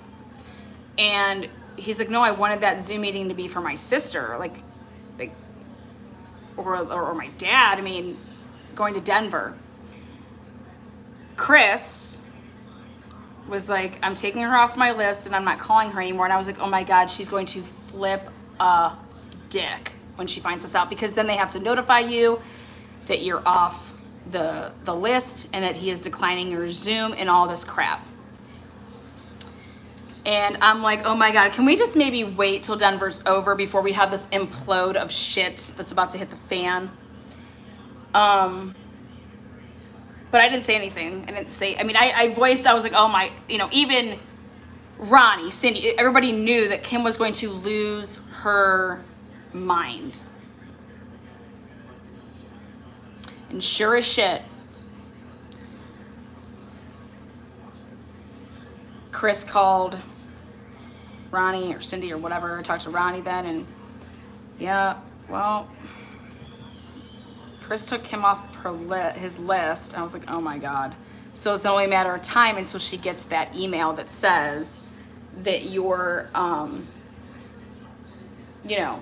And he's like, no, I wanted that Zoom meeting to be for my sister, like or my dad. I mean, going to Denver. Chris was like, I'm taking her off my list and I'm not calling her anymore. And I was like, oh my God, she's going to flip a dick when she finds this out, because then they have to notify you that you're off the list and that he is declining your Zoom and all this crap. And I'm like, oh my God, can we just maybe wait till Denver's over before we have this implode of shit that's about to hit the fan? But I didn't say anything. I voiced, I was like, oh my, you know, even Ronnie, Cindy, everybody knew that Kim was going to lose her mind. And sure as shit, Chris called Ronnie or Cindy or whatever. I talked to Ronnie then, and yeah, well, Chris took him off his list. I was like, oh my God. So it's only a matter of time until she gets that email that says that your, you know,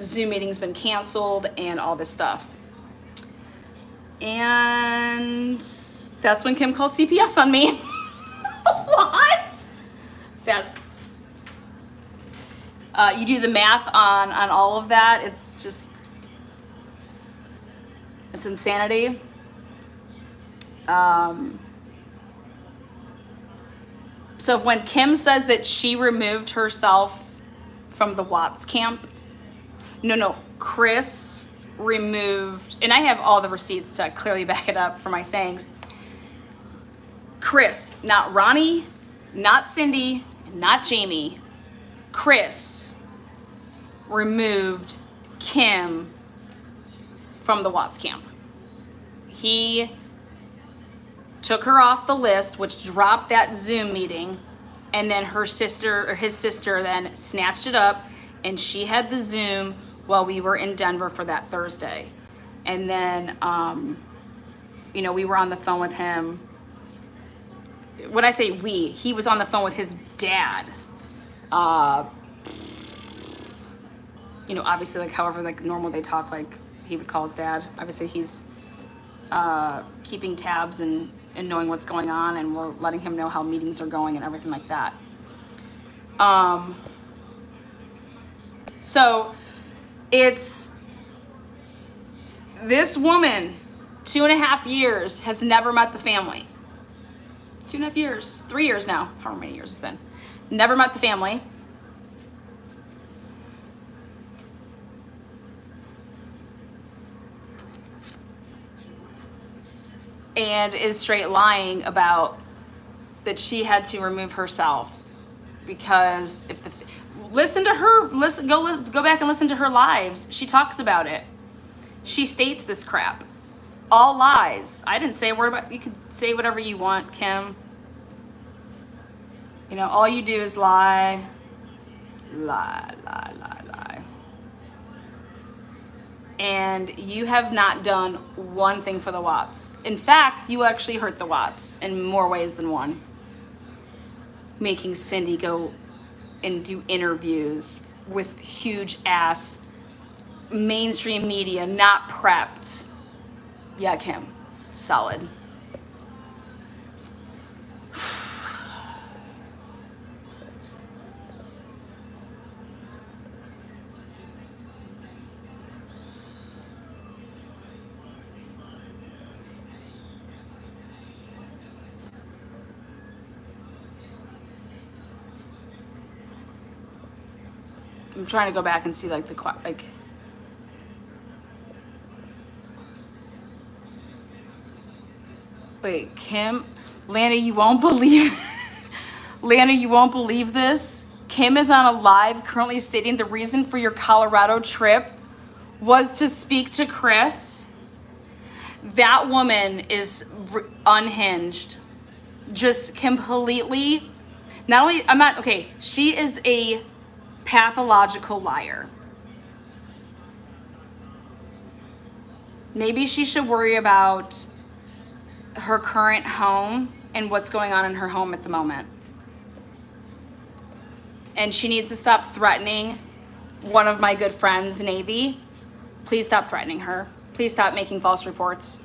Zoom meeting's been canceled and all this stuff. And that's when Kim called CPS on me. What? That's, you do the math on all of that. It's just, it's insanity. So when Kim says that she removed herself from the Watts camp, no, Chris removed, and I have all the receipts to clearly back it up for my sayings. Chris, not Ronnie, not Cindy, not Jamie. Chris removed Kim from the Watts camp. He took her off the list, which dropped that Zoom meeting, and then his sister then snatched it up, and she had the Zoom while we were in Denver for that Thursday. And then, you know, we were on the phone with him. When I say we, he was on the phone with his dad. You know, obviously, like, however, like, normal they talk, like, he would call his dad. Obviously, he's keeping tabs and knowing what's going on, and we're letting him know how meetings are going and everything like that. So it's this woman, 2.5 years, has never met the family. 2.5 years, 3 years now, however many years it's been. Never met the family. And is straight lying about that she had to remove herself because if listen to her, go back and listen to her lives. She talks about it. She states this crap. All lies. I didn't say a word about, you could say whatever you want, Kim. You know, all you do is lie. Lie, lie, lie, lie. And you have not done one thing for the Watts. In fact, you actually hurt the Watts in more ways than one. Making Cindy go and do interviews with huge ass mainstream media, not prepped. Yeah, Kim, solid. I'm trying to go back and see like wait, Kim, Lana, you won't believe, Lana, you won't believe this. Kim is on a live currently stating the reason for your Colorado trip was to speak to Chris. That woman is unhinged, just completely. Not only, I'm not, okay, she is a pathological liar. Maybe she should worry about her current home and what's going on in her home at the moment. And she needs to stop threatening one of my good friends, Navy. Please stop threatening her. Please stop making false reports.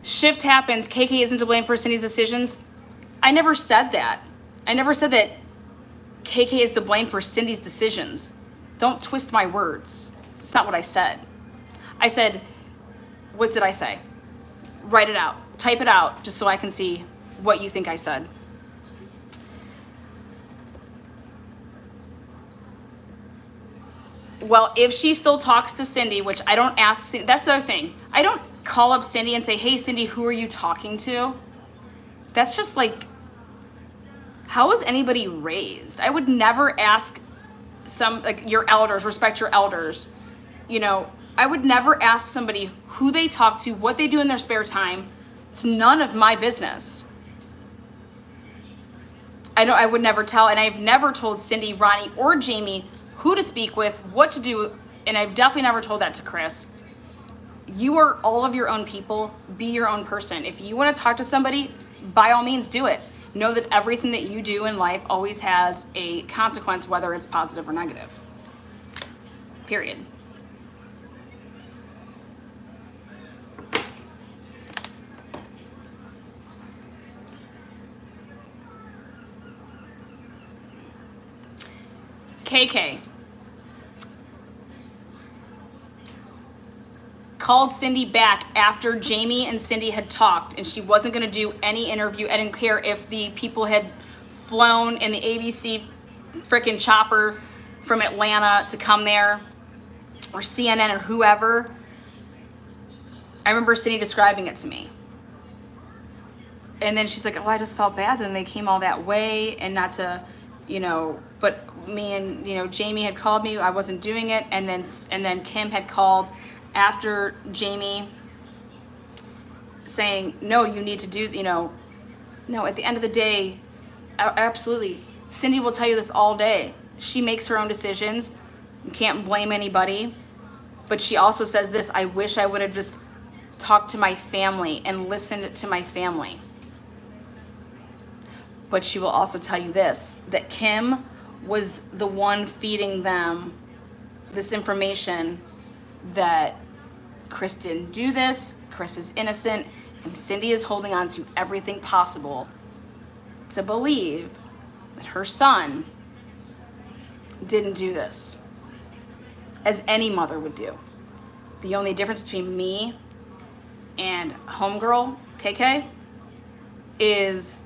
Shift happens. KK isn't to blame for Cindy's decisions. I never said that. I never said that KK is to blame for Cindy's decisions. Don't twist my words. It's not what I said. I said, what did I say? Write it out. Type it out just so I can see what you think I said. Well, if she still talks to Cindy, which I don't ask, that's the other thing. I don't call up Cindy and say, hey, Cindy, who are you talking to? That's just like, how was anybody raised? I would never ask your elders, respect your elders. You know, I would never ask somebody who they talk to, what they do in their spare time. It's none of my business. I would never tell, and I've never told Cindy, Ronnie, or Jamie who to speak with, what to do, and I've definitely never told that to Chris. You are all of your own people. Be your own person. If you want to talk to somebody, by all means do it. Know that everything that you do in life always has a consequence, whether it's positive or negative. Period. KK called Cindy back after Jamie and Cindy had talked, and she wasn't going to do any interview. I didn't care if the people had flown in the ABC freaking chopper from Atlanta to come there, or CNN or whoever. I remember Cindy describing it to me. And then she's like, oh, I just felt bad that they came all that way, and not to, but me and, Jamie had called me, I wasn't doing it. And then Kim had called after Jamie saying, no, you need to do, no, at the end of the day, absolutely. Cindy will tell you this all day. She makes her own decisions. You can't blame anybody. But she also says this, I wish I would have just talked to my family and listened to my family. But she will also tell you this, that Kim was the one feeding them this information that Chris didn't do this, Chris is innocent, and Cindy is holding on to everything possible to believe that her son didn't do this, as any mother would do. The only difference between me and homegirl, KK, is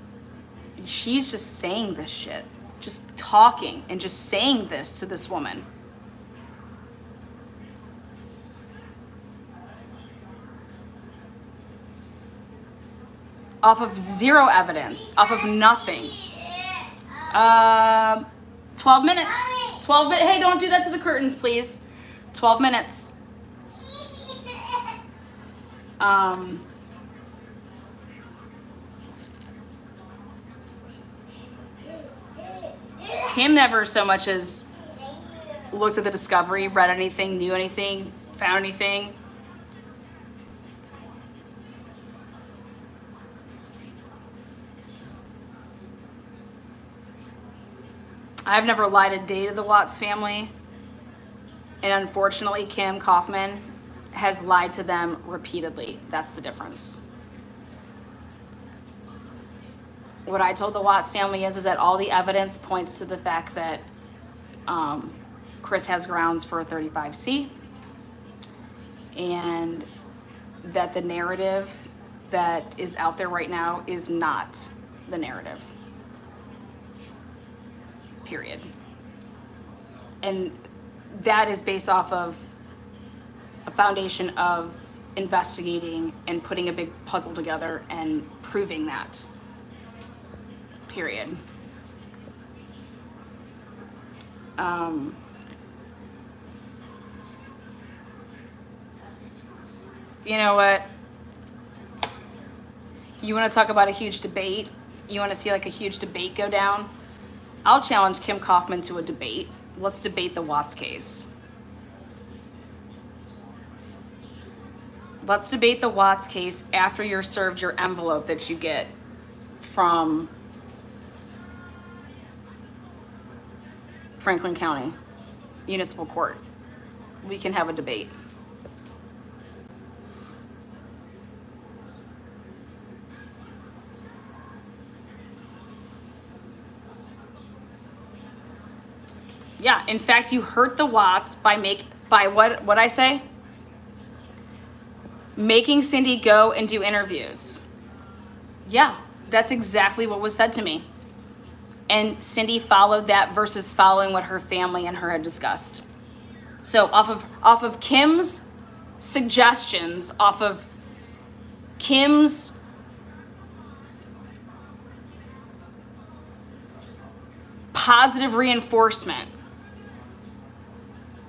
she's just saying this shit, just talking and just saying this to this woman. Off of zero evidence, off of nothing. 12 minutes. 12 minutes. Hey, don't do that to the curtains, please. 12 minutes. Kim never so much as looked at the discovery, read anything, knew anything, found anything. I've never lied a day to the Watts family. And unfortunately, Kim Kaufman has lied to them repeatedly. That's the difference. What I told the Watts family is that all the evidence points to the fact that Chris has grounds for a 35C, and that the narrative that is out there right now is not the narrative. Period. And that is based off of a foundation of investigating and putting a big puzzle together and proving that. Period. You know what? You want to talk about a huge debate? You want to see like a huge debate go down? I'll challenge Kim Kaufman to a debate. Let's debate the Watts case. Let's debate the Watts case after you're served your envelope that you get from Franklin County Municipal Court. We can have a debate. Yeah, in fact, you hurt the Watts by what I say? Making Cindy go and do interviews. Yeah, that's exactly what was said to me. And Cindy followed that versus following what her family and her had discussed. So off of Kim's suggestions, off of Kim's positive reinforcement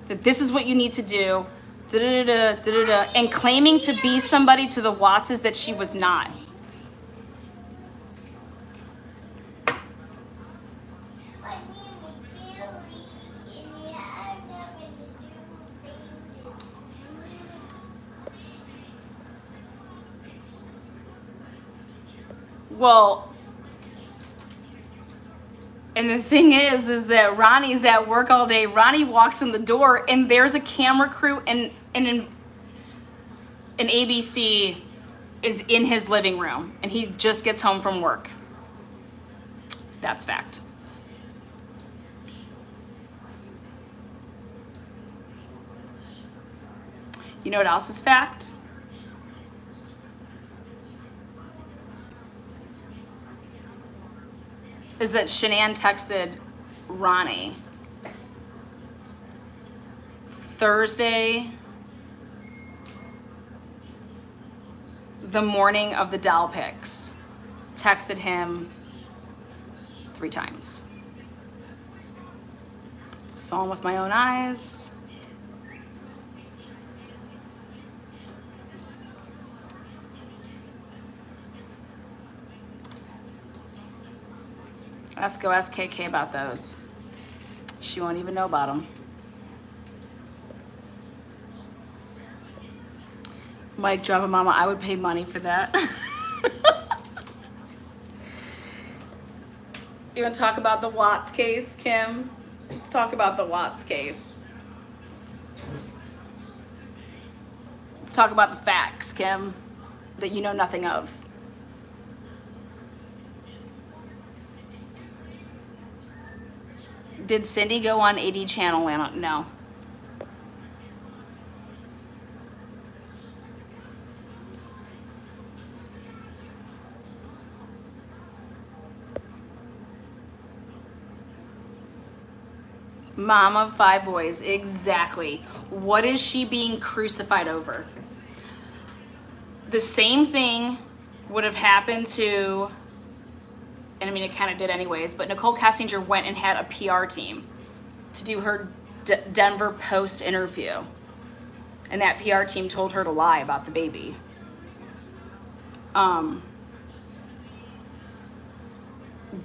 that this is what you need to do, and claiming to be somebody to the Wattses that she was not. Well, and the thing is that Ronnie's at work all day. Ronnie walks in the door and there's a camera crew and an ABC is in his living room and he just gets home from work. That's fact. You know what else is fact? Is that Shanann texted Ronnie Thursday, the morning of the Dell pics, texted him 3 times. Saw him with my own eyes. Let's go ask KK about those. She won't even know about them. Mike, drama mama, I would pay money for that. You want to talk about the Watts case, Kim? Let's talk about the Watts case. Let's talk about the facts, Kim, that you know nothing of. Did Cindy go on AD channel? No. Mom of 5 boys, exactly. What is she being crucified over? The same thing would have happened to, and I mean, it kind of did anyways, but Nicole Kessinger went and had a PR team to do her Denver Post interview. And that PR team told her to lie about the baby.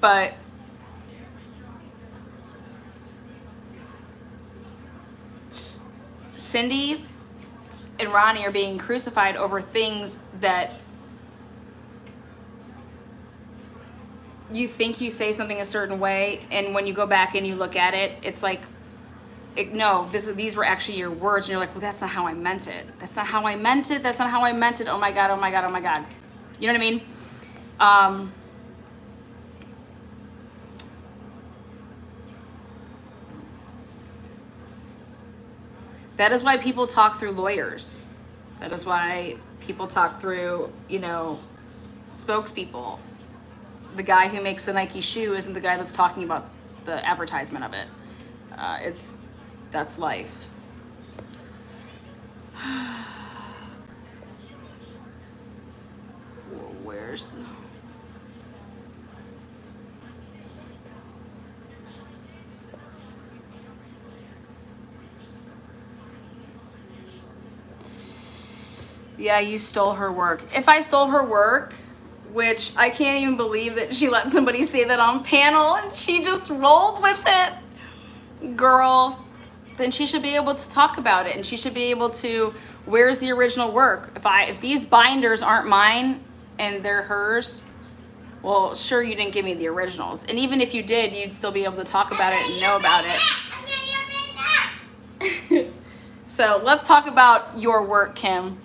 But Cindy and Ronnie are being crucified over things that you think you say something a certain way, and when you go back and you look at it, it's like, no, these were actually your words, and you're like, well, that's not how I meant it. That's not how I meant it. That's not how I meant it. Oh my God, oh my God, oh my God. You know what I mean? That is why people talk through lawyers. That is why people talk through, spokespeople. The guy who makes the Nike shoe isn't the guy that's talking about the advertisement of it. That's life. Where's the... Yeah, you stole her work. If I stole her work, which I can't even believe that she let somebody say that on panel and she just rolled with it, girl, then she should be able to talk about it, and she should be able to, where's the original work? If these binders aren't mine and they're hers, well, sure, you didn't give me the originals. And even if you did, you'd still be able to talk about it and know about it. So let's talk about your work, Kim.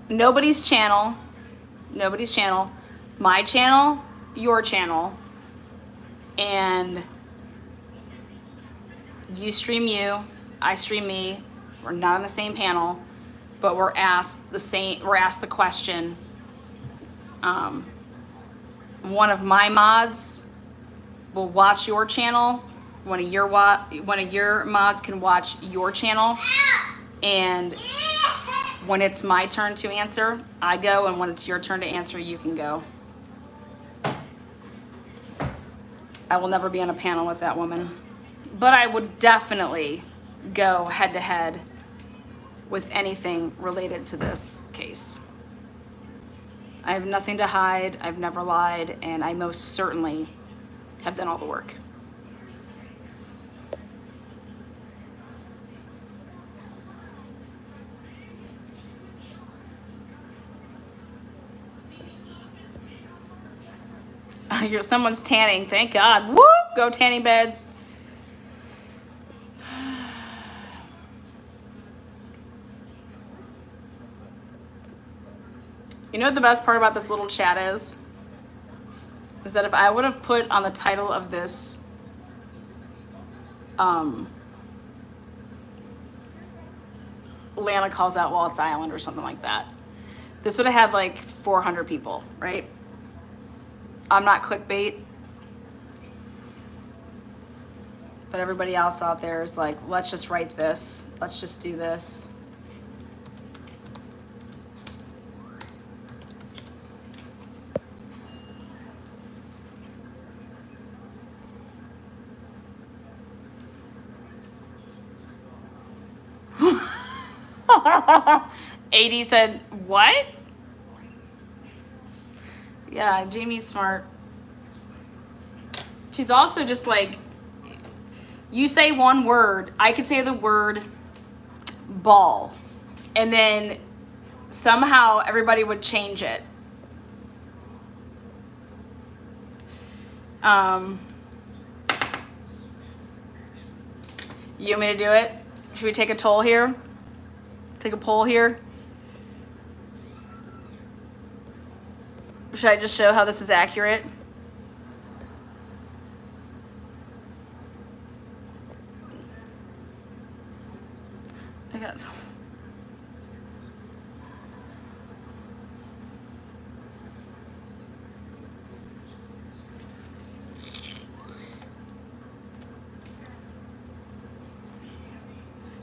Nobody's channel, my channel, your channel, and you stream you, I stream me. We're not on the same panel, but we're asked the question. One of my mods will watch your channel. One of your mods can watch your channel, and when it's my turn to answer, I go, and when it's your turn to answer, you can go. I will never be on a panel with that woman, but I would definitely go head to head with anything related to this case. I have nothing to hide, I've never lied, and I most certainly have done all the work. Someone's tanning, thank God. Woo! Go tanning beds. You know what the best part about this little chat is? Is that if I would have put on the title of this, Lana calls out Waltz Island or something like that, this would have had like 400 people, right? I'm not clickbait, but everybody else out there is like, let's just write this. Let's just do this. AD said, what? Yeah, Jamie's smart. She's also just like, you say one word, I could say the word ball, and then somehow everybody would change it. You want me to do it? Should we take a toll here? Take a poll here? Should I just show how this is accurate? I got some.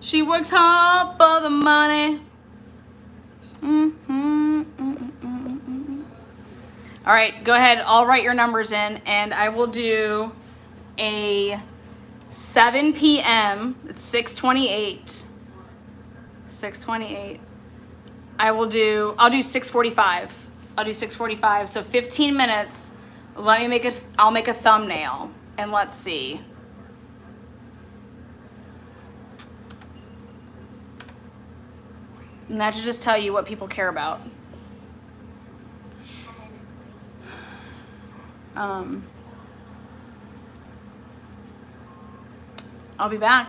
She works hard for the money. All right, go ahead. I'll write your numbers in, and I will do a 7 p.m. It's 6:28. 6:28. I'll do 6:45. I'll do 6:45. So 15 minutes. I'll make a thumbnail, and let's see. And that should just tell you what people care about. I'll be back.